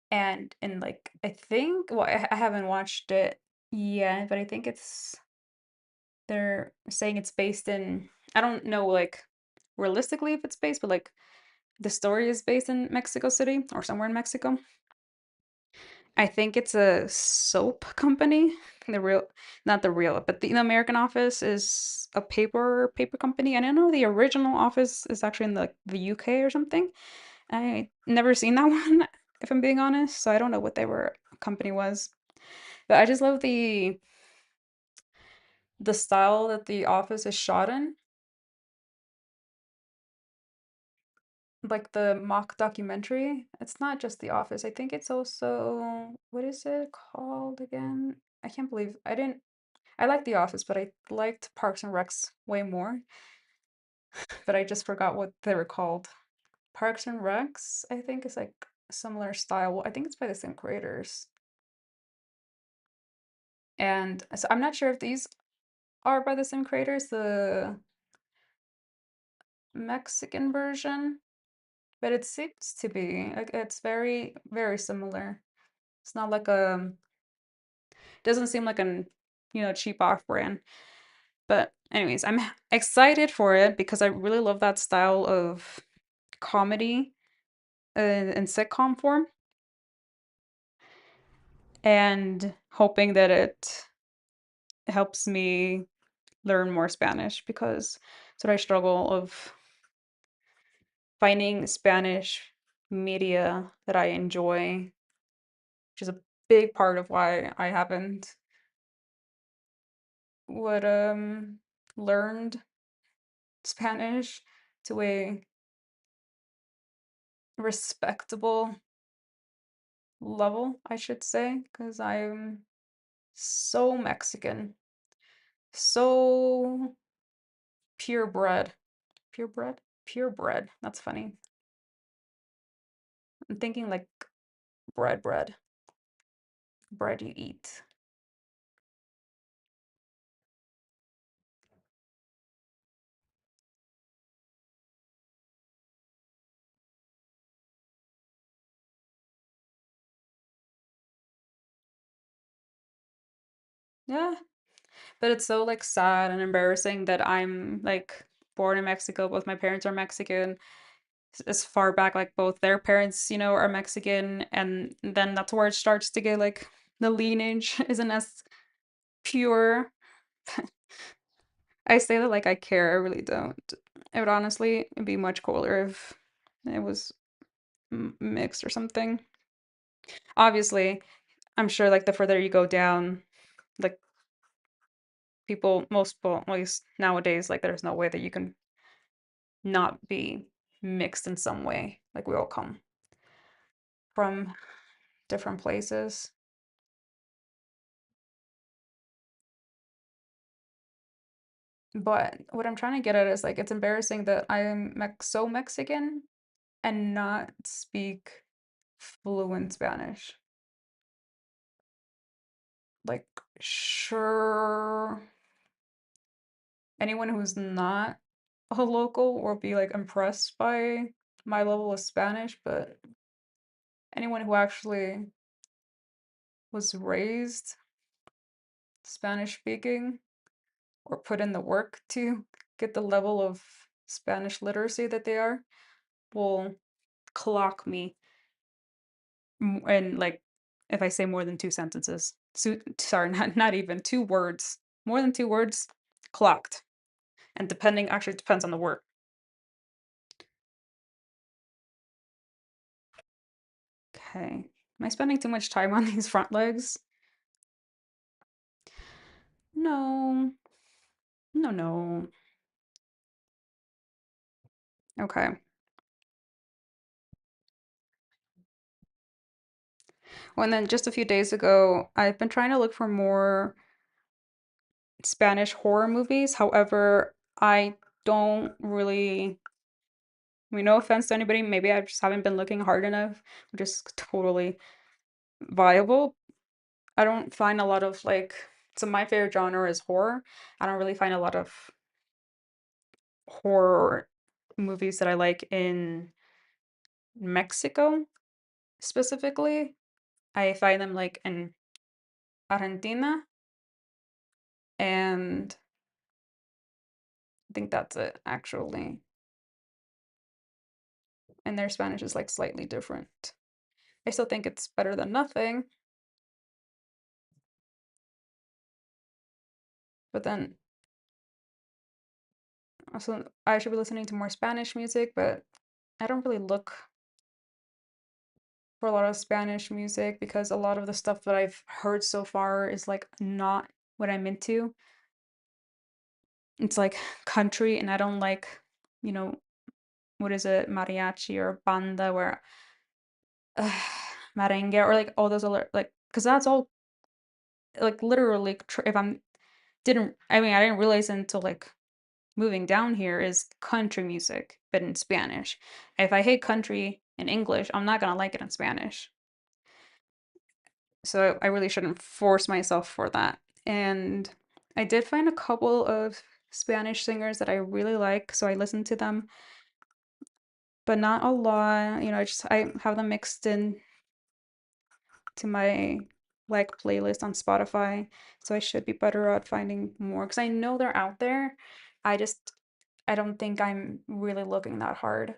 And in like I think well, I haven't watched it yet, but I think they're saying it's based in I don't know like realistically if it's based, but like The story is based in Mexico City or somewhere in Mexico. I think it's a soap company. The real, not the real, but the American Office is a paper company. And I know the original Office is actually in the UK or something. I never seen that one, if I'm being honest. So I don't know what they were company was. But I just love the style that the Office is shot in, like the mock documentary. It's not just The Office. I think it's also, what is it called again? I can't believe I didn't. I like The Office, but I liked Parks and Recs way more. But I just forgot what they were called. Parks and Recs, I think, is like similar style. Well, I think it's by the same creators. And so I'm not sure if these are by the same creators, the Mexican version, but it seems to be. Like, it's very, very similar. It's not like doesn't seem like an, cheap off brand. But anyways, I'm excited for it because I really love that style of comedy in sitcom form, and hoping that it helps me learn more Spanish because it's what I struggle of finding Spanish media that I enjoy, which is a big part of why I haven't would learned Spanish to a respectable level, I should say, because I'm so Mexican, so purebred. Purebred? Purebred. That's funny. I'm thinking like bread. Bread you eat. Yeah, but it's so like sad and embarrassing that I'm like born in Mexico. Both my parents are Mexican. As far back, like both their parents, are Mexican, and then that's where it starts to get like the lineage isn't as pure. I say that like I care, I really don't. It would honestly be much cooler if it was mixed or something. Obviously, I'm sure like the further you go down, like most people, at least nowadays, like there's no way that you can not be mixed in some way. Like we all come from different places. But what I'm trying to get at is like it's embarrassing that I am so Mexican and not speak fluent Spanish. Like, sure, anyone who's not a local will be like impressed by my level of Spanish, but anyone who actually was raised Spanish speaking or put in the work to get the level of Spanish literacy that they are will clock me and like if I say more than two sentences. So, sorry, not even two words. More than two words, clocked. And depending actually depends on the word. Okay. Am I spending too much time on these front legs? No. No, no. Okay. Well, and then just a few days ago, I've been trying to look for more Spanish horror movies. However, I don't really, no offense to anybody, maybe I just haven't been looking hard enough, which is totally viable. I don't find a lot of like, so my favorite genre is horror. I don't really find a lot of horror movies that I like in Mexico specifically. I find them like in Argentina, and I think that's it actually. and their Spanish is like slightly different. I still think it's better than nothing, but then also I should be listening to more Spanish music, but I don't really look for a lot of Spanish music because a lot of the stuff that I've heard so far is like not what I'm into. It's like country, and I don't like, you know, what is it, mariachi or banda, where merengue or like all those other like because that's all like literally if I'm didn't I mean I didn't realize until like moving down here is country music, but in Spanish. If I hate country in English, I'm not gonna like it in Spanish. So I really shouldn't force myself for that. And I did find a couple of Spanish singers that I really like, so I listened to them, but not a lot. You know, I have them mixed in to my like playlist on Spotify, so I should be better at finding more because I know they're out there. I just I don't think I'm really looking that hard.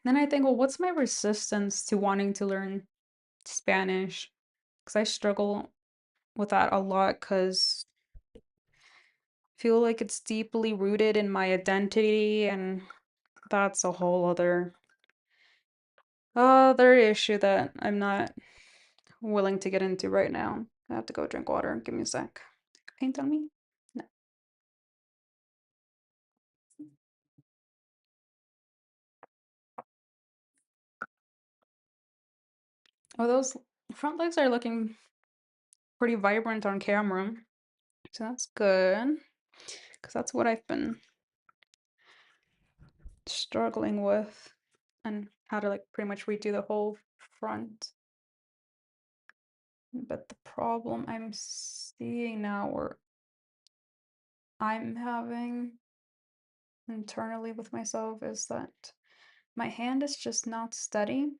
Then I think, well, what's my resistance to wanting to learn Spanish? Because I struggle with that a lot because I feel like it's deeply rooted in my identity, and that's a whole other issue that I'm not willing to get into right now. I have to go drink water. Give me a sec. Paint on me? No. Oh, those front legs are looking pretty vibrant on camera, so that's good. Because that's what I've been struggling with, and how to like pretty much redo the whole front. But the problem I'm seeing now, or I'm having internally with myself, is that my hand is just not steady.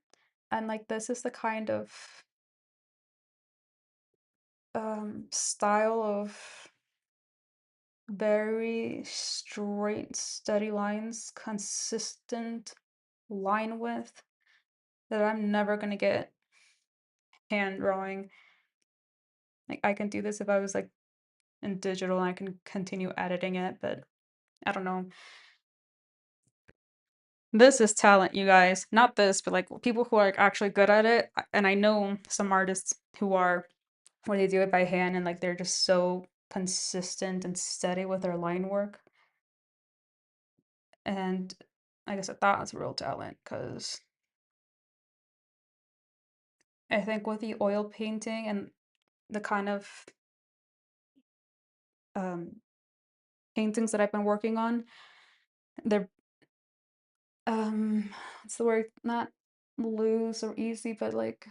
And like this is the kind of style of very straight, steady lines, consistent line width that I'm never gonna get hand drawing. Like I can do this if I was like in digital and I can continue editing it, but I don't know. This is talent, you guys. Not this, but like people who are like, actually good at it. And I know some artists who are where they do it by hand and like they're just so consistent and steady with their line work. And I guess that that's real talent because I think with the oil painting and the kind of um, paintings that I've been working on, they're what's the word? Not loose or easy, but like,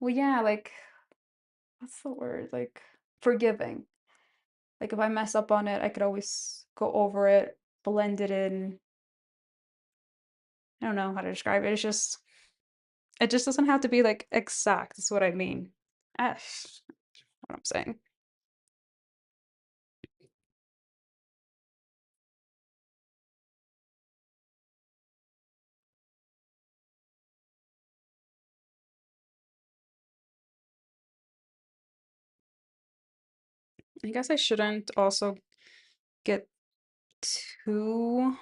well, yeah, like what's the word? Like forgiving. Like if I mess up on it, I could always go over it, blend it in. I don't know how to describe it. It just doesn't have to be like exact, is what I mean. That's what I'm saying. I guess I shouldn't also get too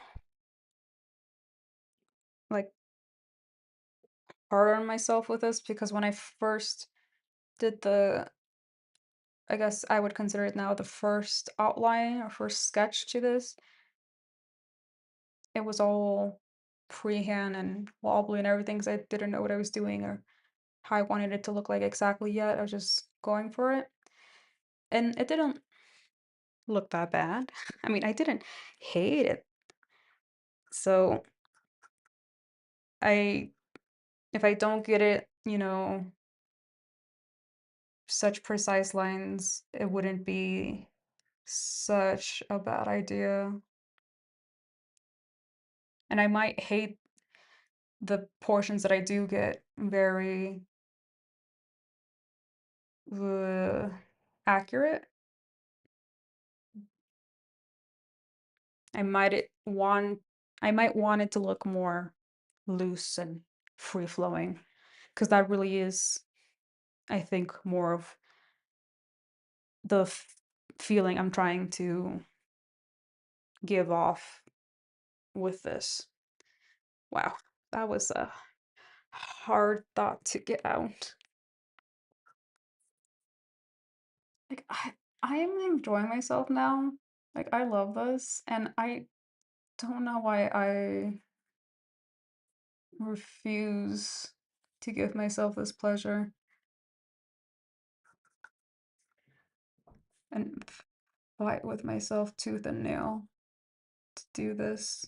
like hard on myself with this because when I first did I guess I would consider it now the first outline or first sketch to this, it was all freehand and wobbly and everything because I didn't know what I was doing or how I wanted it to look like exactly yet. I was just going for it. And it didn't look that bad. I mean, I didn't hate it. So I if I don't get it, such precise lines, it wouldn't be such a bad idea. And I might hate the portions that I do get very uh, accurate. I might it want I might want it to look more loose and free flowing because that really is, I think, more of the feeling I'm trying to give off with this. Wow, that was a hard thought to get out. Like I am enjoying myself now. Like I love this and I don't know why I refuse to give myself this pleasure and fight with myself tooth and nail to do this.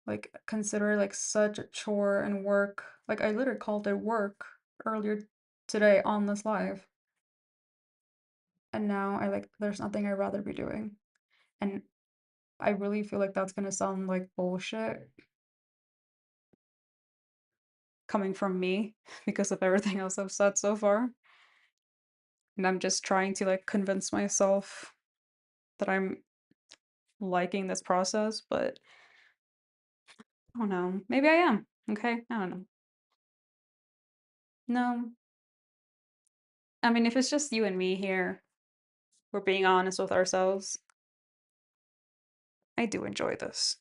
Like consider it like such a chore and work. Like I literally called it work earlier today on this live. And now I like there's nothing I'd rather be doing. And I really feel like that's gonna sound like bullshit coming from me because of everything else I've said so far. And I'm just trying to like convince myself that I'm liking this process, but I don't know. Maybe I am. Okay? I don't know. No. I mean, if it's just you and me here, we're being honest with ourselves. I do enjoy this.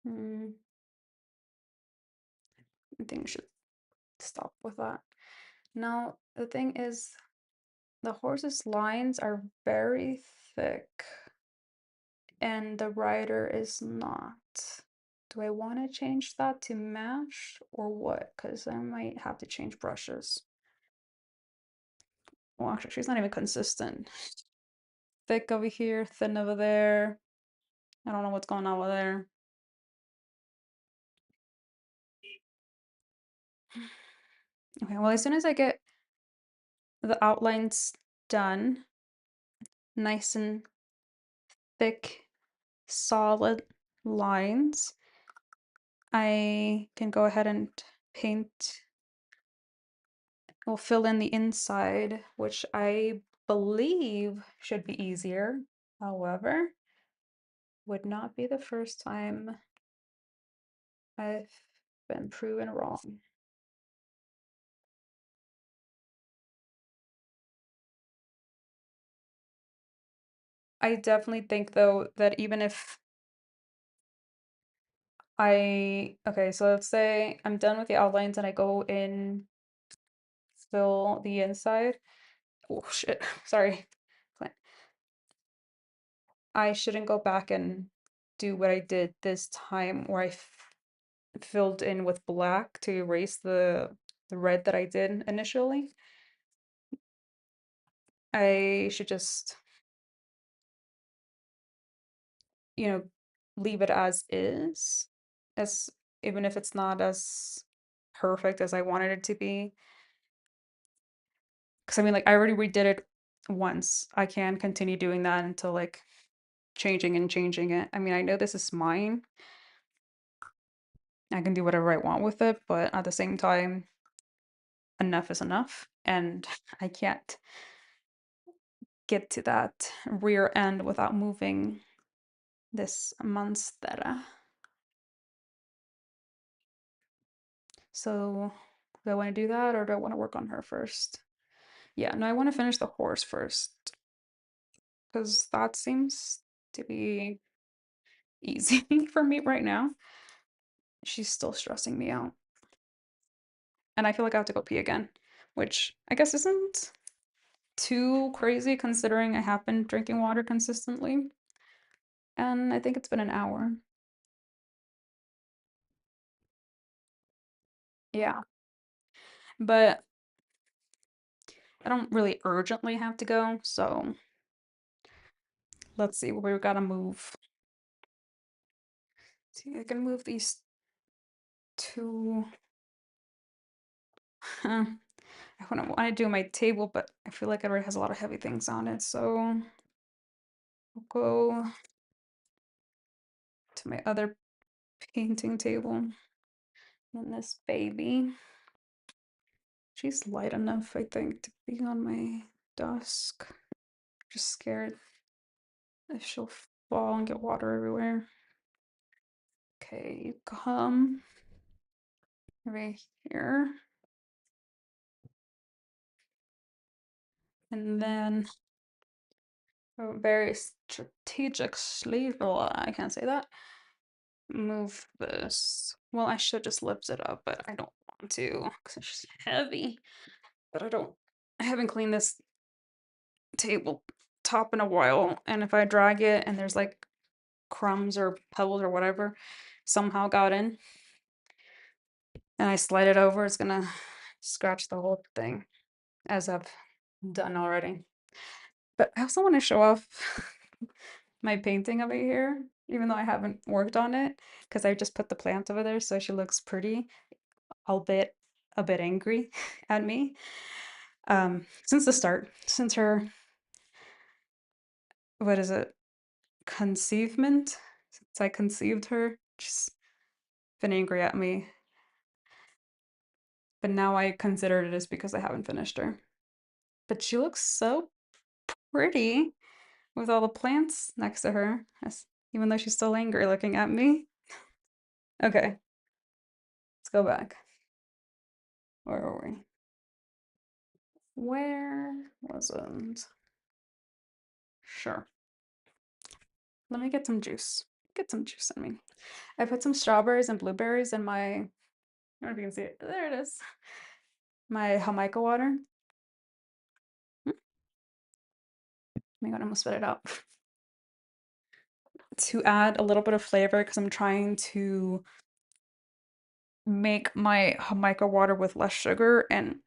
Mm, I think we should stop with that. Now, the thing is, the horse's lines are very thick, and the rider is not. Do I want to change that to match or what? Because I might have to change brushes. Well, actually, she's not even consistent. Thick over here, thin over there. I don't know what's going on with there. Okay, well, as soon as I get the outlines done, nice and thick, solid lines, I can go ahead and paint, will fill in the inside, which I believe should be easier. However, would not be the first time I've been proven wrong. I definitely think though that even if okay, so let's say I'm done with the outlines and I go in, fill the inside. Oh shit, sorry. I shouldn't go back and do what I did this time where I filled in with black to erase the red that I did initially. I should just, you know, leave it as is, as even if it's not as perfect as I wanted it to be. Because I mean, like, I already redid it once. I can continue doing that until like changing and changing it. I mean, I know this is mine. I can do whatever I want with it, but at the same time, enough is enough. And I can't get to that rear end without moving this monstera. So, do I want to do that or do I want to work on her first? Yeah, no, I want to finish the horse first because that seems to be easy for me right now. She's still stressing me out. And I feel like I have to go pee again, which I guess isn't too crazy considering I have been drinking water consistently. And I think it's been an hour. Yeah. But I don't really urgently have to go, so let's see where we gotta move. See, I can move these two. Huh. I wouldn't want to do my table, but I feel like it already has a lot of heavy things on it, so I'll go to my other painting table. And this baby. She's light enough, I think, to be on my desk. Just scared if she'll fall and get water everywhere. Okay, you come right here. And then very strategically, oh, I can't say that. Move this. Well, I should just lift it up, but I don't want to because it's just heavy. But I haven't cleaned this table top in a while. And if I drag it and there's like crumbs or pebbles or whatever somehow got in and I slide it over, it's gonna scratch the whole thing, as I've done already. But I also want to show off my painting over here, even though I haven't worked on it, because I just put the plant over there so she looks pretty, albeit a bit angry at me. Since the start, since her, what is it, conceivement, since I conceived her, she's been angry at me. But now I consider it as because I haven't finished her. But she looks so pretty with all the plants next to her, even though she's still angry looking at me. Okay, let's go back. Where were we? Where wasn't? Sure. Let me get some juice. Get some juice in me. I put some strawberries and blueberries in my, I don't know if you can see it. There it is. My Jamaica water. Oh my god, I almost spit it out. To add a little bit of flavor because I'm trying to make my Jamaica water with less sugar, and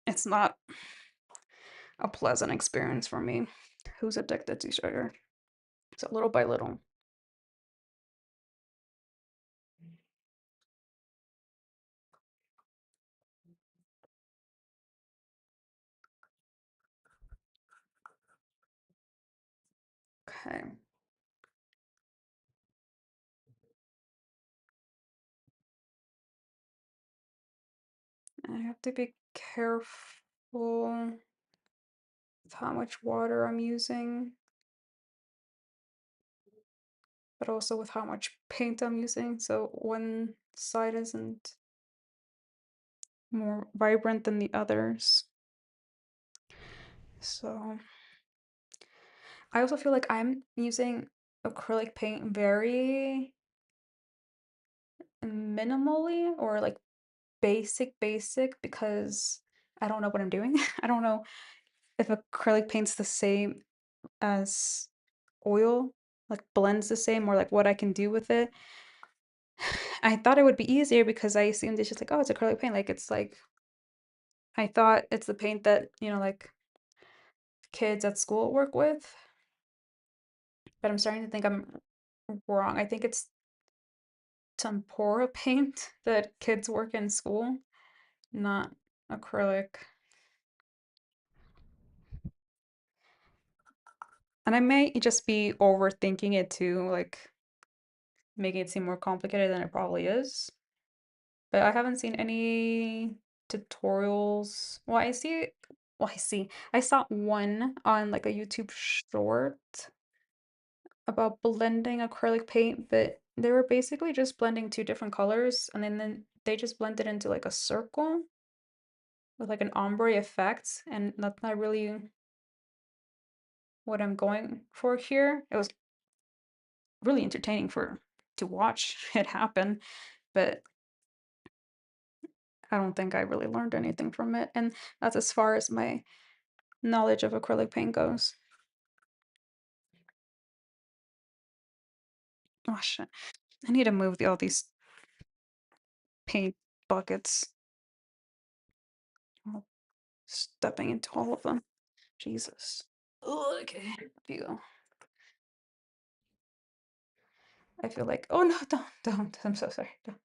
it's not a pleasant experience for me, who's addicted to sugar. So little by little. Okay. I have to be careful with how much water I'm using, but also with how much paint I'm using. So one side isn't more vibrant than the others. So I also feel like I'm using acrylic paint very minimally, or like basic because I don't know what I'm doing. I don't know if acrylic paint's the same as oil, like blends the same, or like what I can do with it. I thought it would be easier because I assumed it's just like, oh, it's acrylic paint. Like it's like I thought it's the paint that, like kids at school work with. But I'm starting to think I'm wrong. I think it's tempera paint that kids work in school, not acrylic. And I may just be overthinking it too, like making it seem more complicated than it probably is. But I haven't seen any tutorials. I saw one on like a YouTube short about blending acrylic paint, but they were basically just blending two different colors and then they just blended into like a circle with like an ombre effect, and that's not really what I'm going for here. It was really entertaining to watch it happen, but I don't think I really learned anything from it, and that's as far as my knowledge of acrylic paint goes. Oh shit. I need to move all these paint buckets. I'm stepping into all of them. Jesus. Ugh, okay, here you go. I feel like, oh no, don't. I'm so sorry. Don't.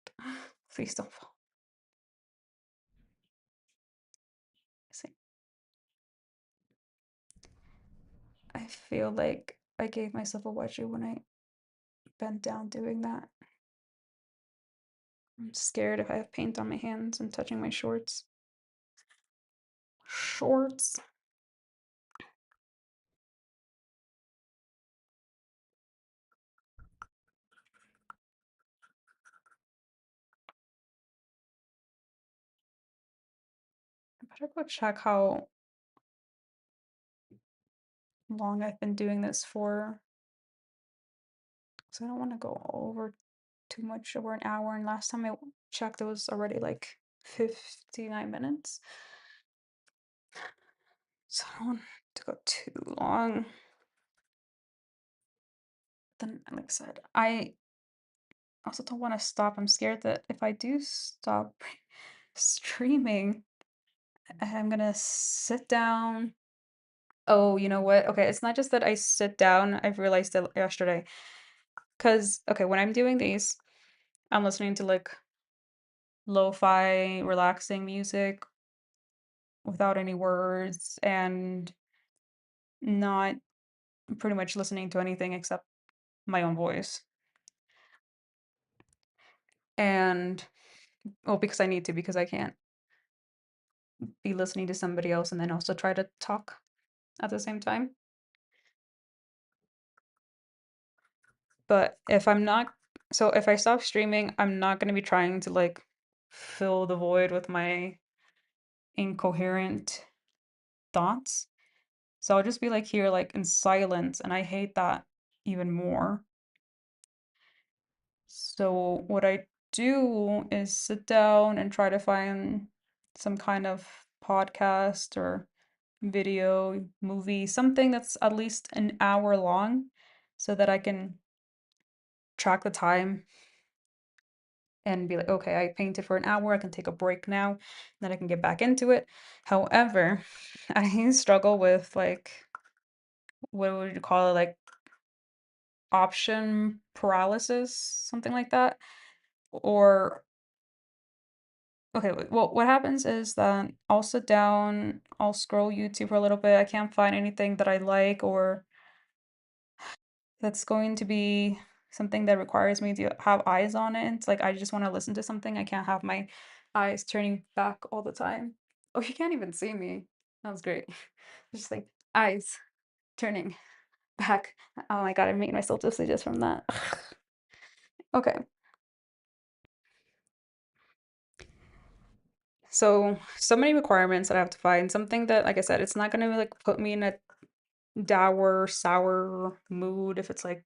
Please don't fall. See, I feel like I gave myself a wedgie when I bent down doing that. I'm scared if I have paint on my hands and touching my shorts. Shorts. I better go check how long I've been doing this for. So I don't want to go over too much over an hour. And last time I checked, it was already like 59 minutes. So I don't want to go too long. Then, like I said, I also don't want to stop. I'm scared that if I do stop streaming, I'm gonna sit down. Oh, you know what? Okay, it's not just that I sit down. I've realized it yesterday. Because, okay, when I'm doing these, I'm listening to like lo-fi, relaxing music without any words and not pretty much listening to anything except my own voice. And, well, because I need to, because I can't be listening to somebody else and then also try to talk at the same time. But if I'm not, so if I stop streaming, I'm not going to be trying to like fill the void with my incoherent thoughts. So I'll just be like here, like in silence, and I hate that even more. So what I do is sit down and try to find some kind of podcast or video, movie, something that's at least an hour long so that I can track the time and be like, okay, I painted for an hour, I can take a break now, then I can get back into it. However, I struggle with like, what would you call it? Like option paralysis, something like that. Or, okay, well, what happens is that I'll sit down, I'll scroll YouTube for a little bit, I can't find anything that I like or that's going to be something that requires me to have eyes on it. It's like I just want to listen to something. I can't have my eyes turning back all the time. Oh, you can't even see me. That was great. Just like eyes turning back. Oh my god, I made myself dizzy just from that. Okay, so many requirements that I have to find. Something that, like I said, it's not gonna like put me in a dour, sour mood if it's like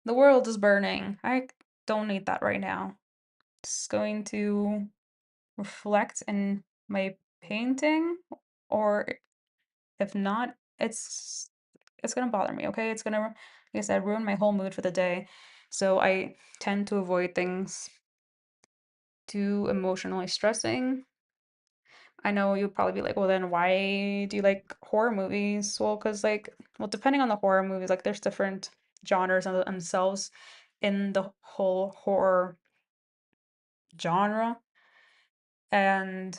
the world is burning. I don't need that right now. It's going to reflect in my painting, or if not, it's gonna bother me, okay? It's gonna, like I said, ruin my whole mood for the day. So I tend to avoid things too emotionally stressing. I know you'll probably be like, well, then why do you like horror movies? Well, because like, well, depending on the horror movies, like there's different genres on themselves in the whole horror genre. And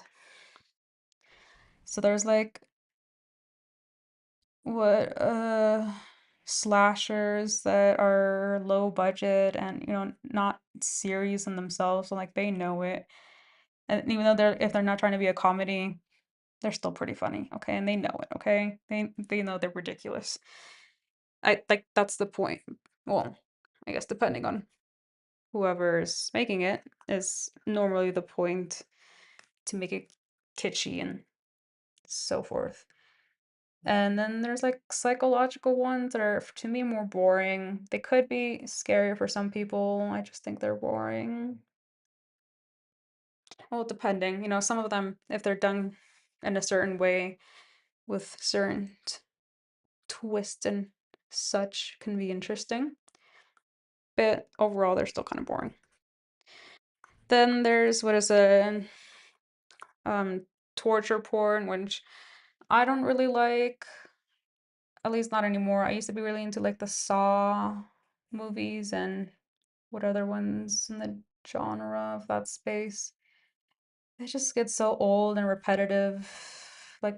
so there's like what slashers that are low budget and not serious in themselves, so like they know it. And even though they're not trying to be a comedy, they're still pretty funny, okay? And they know it, okay? They know they're ridiculous. I like that's the point. Well, I guess depending on whoever's making it is normally the point to make it kitschy and so forth. And then there's like psychological ones that are to me more boring. They could be scary for some people. I just think they're boring. Well, depending, some of them, if they're done in a certain way with certain twist and such, can be interesting. But overall, they're still kind of boring. Then there's what is a um torture porn, which I don't really like. At least not anymore. I used to be really into like the Saw movies and what other ones in the genre of that space. It just gets so old and repetitive. Like,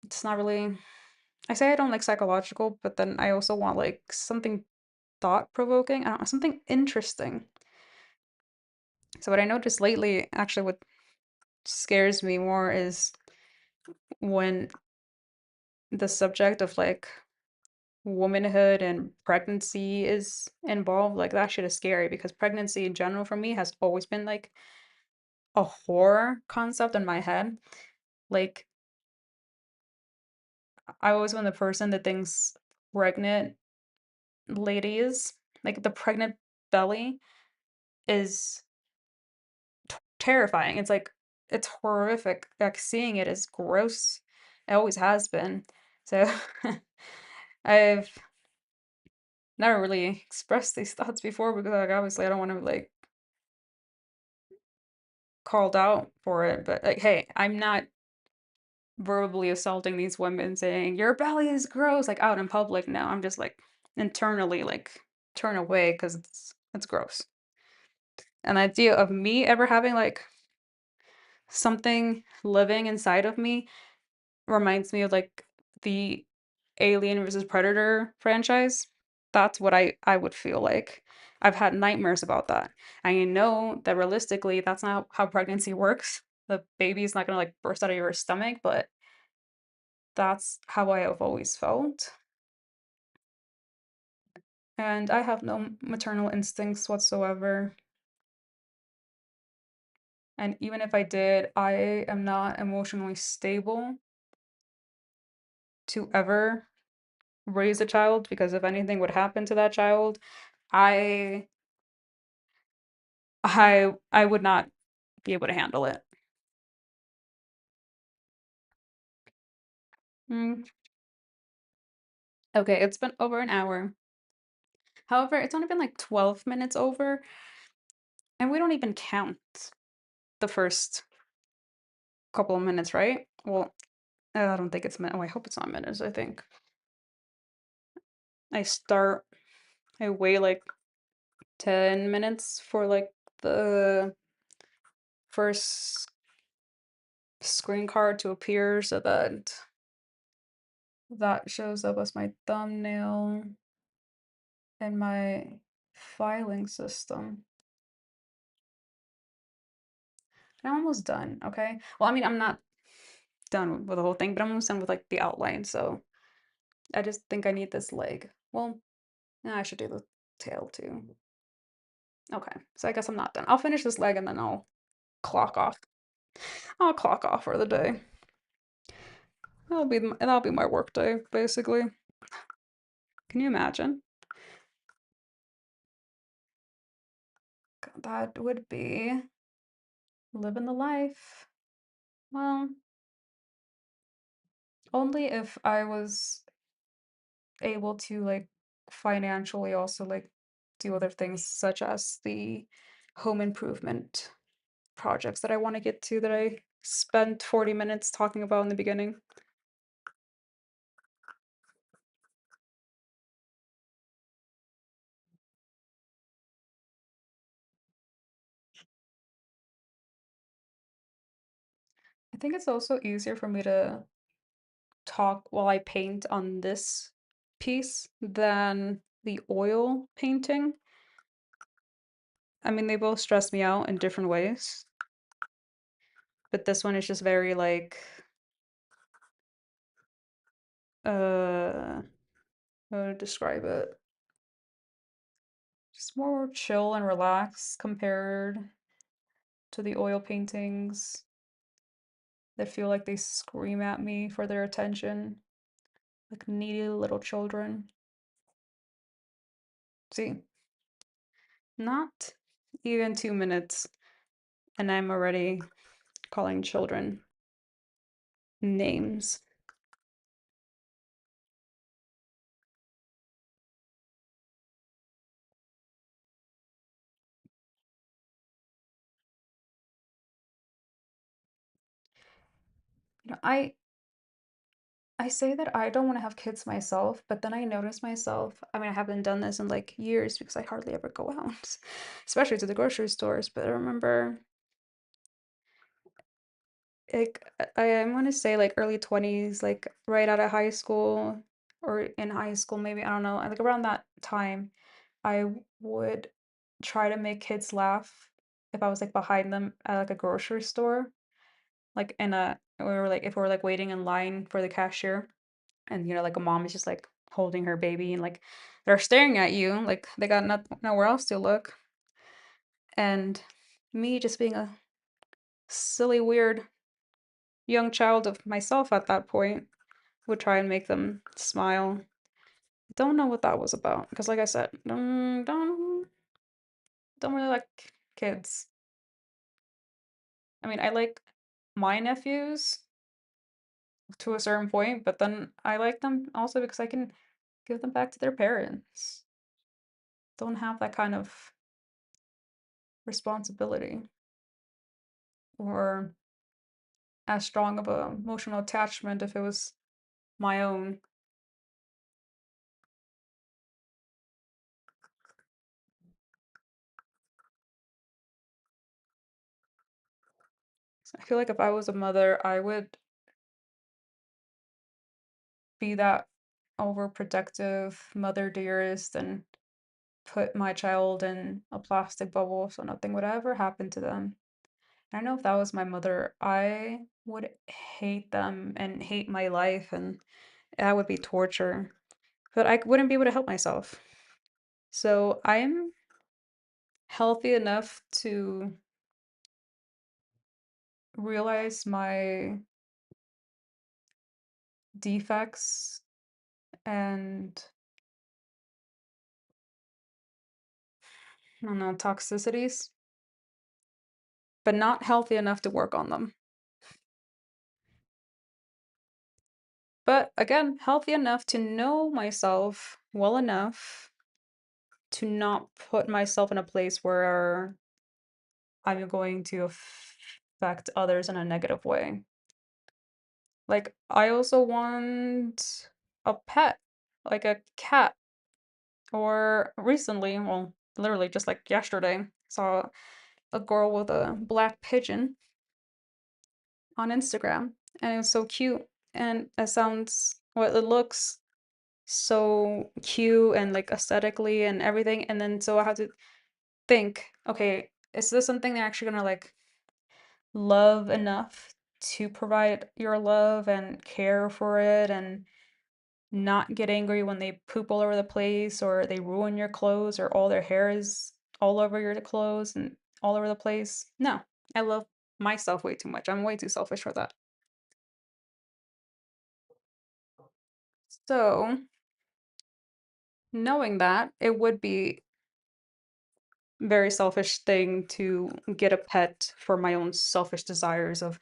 it's not really. I say I don't like psychological, but then I also want like something thought provoking. I don't know, something interesting. So what I noticed lately, actually, what scares me more is when the subject of like womanhood and pregnancy is involved. Like that shit is scary because pregnancy in general for me has always been like a horror concept in my head. Like I always been the person that thinks pregnant ladies, like the pregnant belly is terrifying. It's like it's horrific. Like seeing it is gross. It always has been. So I've never really expressed these thoughts before because like obviously I don't want to like called out for it, but like hey, I'm not verbally assaulting these women saying your belly is gross like out in public. No, I'm just like internally like turn away because it's gross. And the idea of me ever having like something living inside of me reminds me of like the Alien versus Predator franchise. That's what I would feel like. I've had nightmares about that. I know that realistically that's not how pregnancy works. The baby's not gonna like burst out of your stomach, but that's how I have always felt. And I have no maternal instincts whatsoever. And even if I did, I am not emotionally stable to ever raise a child because if anything would happen to that child, I I would not be able to handle it. Mm, okay, it's been over an hour. However, it's only been like 12 minutes over, and we don't even count the first couple of minutes, right? Well, I don't think it's minutes. Oh, I hope it's not minutes, I think. I start, I wait like 10 minutes for like the first screen card to appear so that that shows up as my thumbnail in my filing system. And I'm almost done, okay? Well, I mean, I'm not done with the whole thing, but I'm almost done with like the outline, so I just think I need this leg. Well, yeah, I should do the tail too. Okay, so I guess I'm not done. I'll finish this leg and then I'll clock off. I'll clock off for the day. That'll be my work day, basically. Can you imagine? That would be living the life. Well, only if I was able to like financially also like do other things such as the home improvement projects that I want to get to that I spent 40 minutes talking about in the beginning. I think it's also easier for me to talk while I paint on this piece than the oil painting. I mean, they both stress me out in different ways, but this one is just very like uh how to describe it? Just more chill and relaxed compared to the oil paintings that feel like they scream at me for their attention, like needy little children. See, not even 2 minutes, and I'm already calling children names. You know, I say that I don't want to have kids myself, but then I notice myself. I mean, I haven't done this in like years because I hardly ever go out, especially to the grocery stores. But I remember, like, I'm gonna say like early 20s, like right out of high school or in high school, maybe. I don't know. Like around that time, I would try to make kids laugh if I was like behind them at like a grocery store, like in a, we were like, if we were like waiting in line for the cashier. And like a mom is just like holding her baby and like they're staring at you like they got nowhere else to look. And me just being a silly weird young child of myself at that point would try and make them smile. Don't know what that was about because like I said, don't really like kids. I mean, I like my nephews to a certain point, but then I like them also because I can give them back to their parents. Don't have that kind of responsibility or as strong of a emotional attachment if it was my own. So I feel like if I was a mother, I would be that overprotective mother dearest and put my child in a plastic bubble so nothing would ever happen to them. I know if that was my mother, I would hate them and hate my life, and that would be torture. But I wouldn't be able to help myself. So I'm healthy enough to realize my defects and I don't know, toxicities, but not healthy enough to work on them. But again, healthy enough to know myself well enough to not put myself in a place where I'm going to affect others in a negative way. Like, I also want a pet, like a cat, or recently, well, literally just like yesterday, saw a girl with a black pigeon on Instagram, and it was so cute. And it sounds, well, it looks so cute and like aesthetically and everything. And then so I had to think, okay, is this something they're actually gonna like love enough to provide your love and care for it and not get angry when they poop all over the place or they ruin your clothes or all their hair is all over your clothes and all over the place? No, I love myself way too much. I'm way too selfish for that. So, knowing that, it would be very selfish thing to get a pet for my own selfish desires of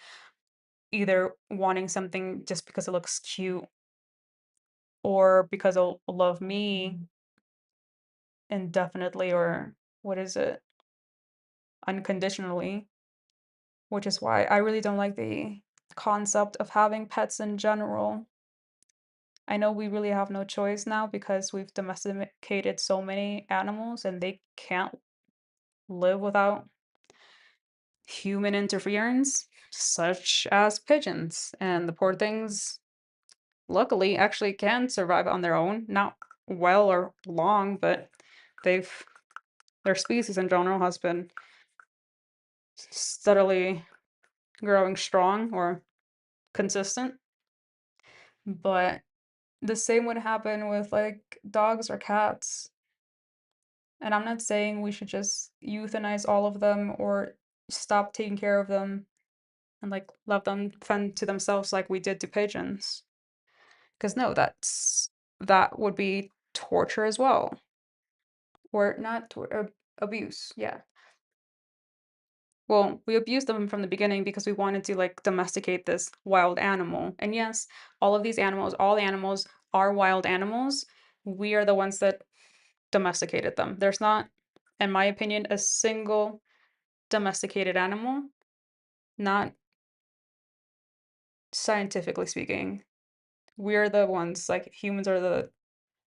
either wanting something just because it looks cute or because it'll love me indefinitely or what is it? Unconditionally, which is why I really don't like the concept of having pets in general. I know we really have no choice now because we've domesticated so many animals and they can't live without human interference, such as pigeons. And the poor things, luckily, actually can survive on their own. Not well or long, but they've their species in general has been steadily growing strong or consistent. But the same would happen with like dogs or cats. And I'm not saying we should just euthanize all of them or stop taking care of them and like let them fend to themselves like we did to pigeons. Because no, that would be torture as well, or not abuse. Yeah. Well, we abused them from the beginning because we wanted to like domesticate this wild animal. And yes, all of these animals, all animals are wild animals. We are the ones that domesticated them. There's not, in my opinion, a single domesticated animal, not scientifically speaking, we're the ones, like humans are the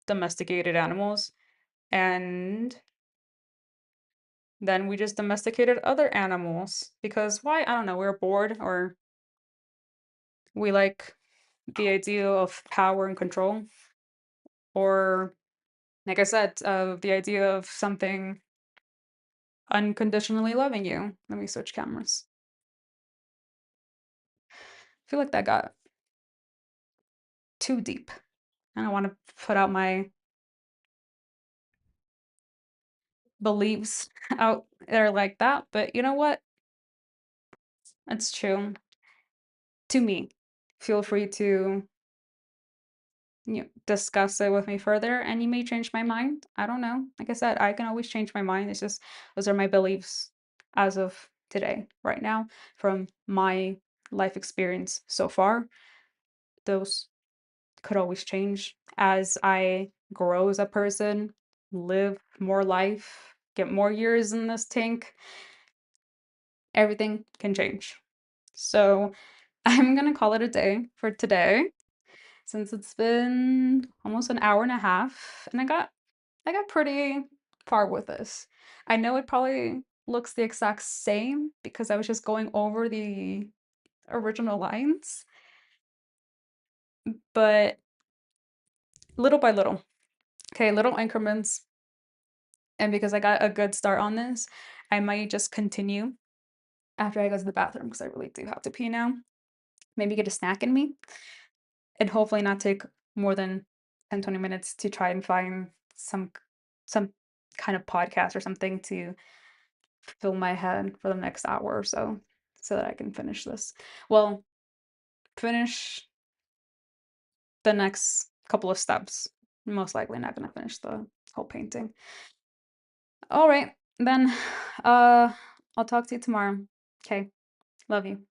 domesticated animals, and then we just domesticated other animals because why? I don't know, we're bored or we like the idea of power and control, or like I said, the idea of something unconditionally loving you. Let me switch cameras. I feel like that got too deep. I don't want to put out my beliefs out there like that, but you know what? It's true to me. Feel free to discuss it with me further, and you may change my mind. I don't know. Like I said, I can always change my mind. It's just those are my beliefs as of today, right now, from my life experience so far. Those could always change as I grow as a person, live more life, get more years in this tank. Everything can change. So I'm gonna call it a day for today since it's been almost an hour and a half and I got pretty far with this. I know it probably looks the exact same because I was just going over the original lines, but little by little. Okay, little increments. And because I got a good start on this, I might just continue after I go to the bathroom because I really do have to pee now. Maybe get a snack in me and hopefully not take more than 10-20 minutes to try and find some kind of podcast or something to fill my head for the next hour or so that I can finish this. Well, finish the next couple of steps. Most likely not gonna finish the whole painting. All right, then I'll talk to you tomorrow. Okay, love you.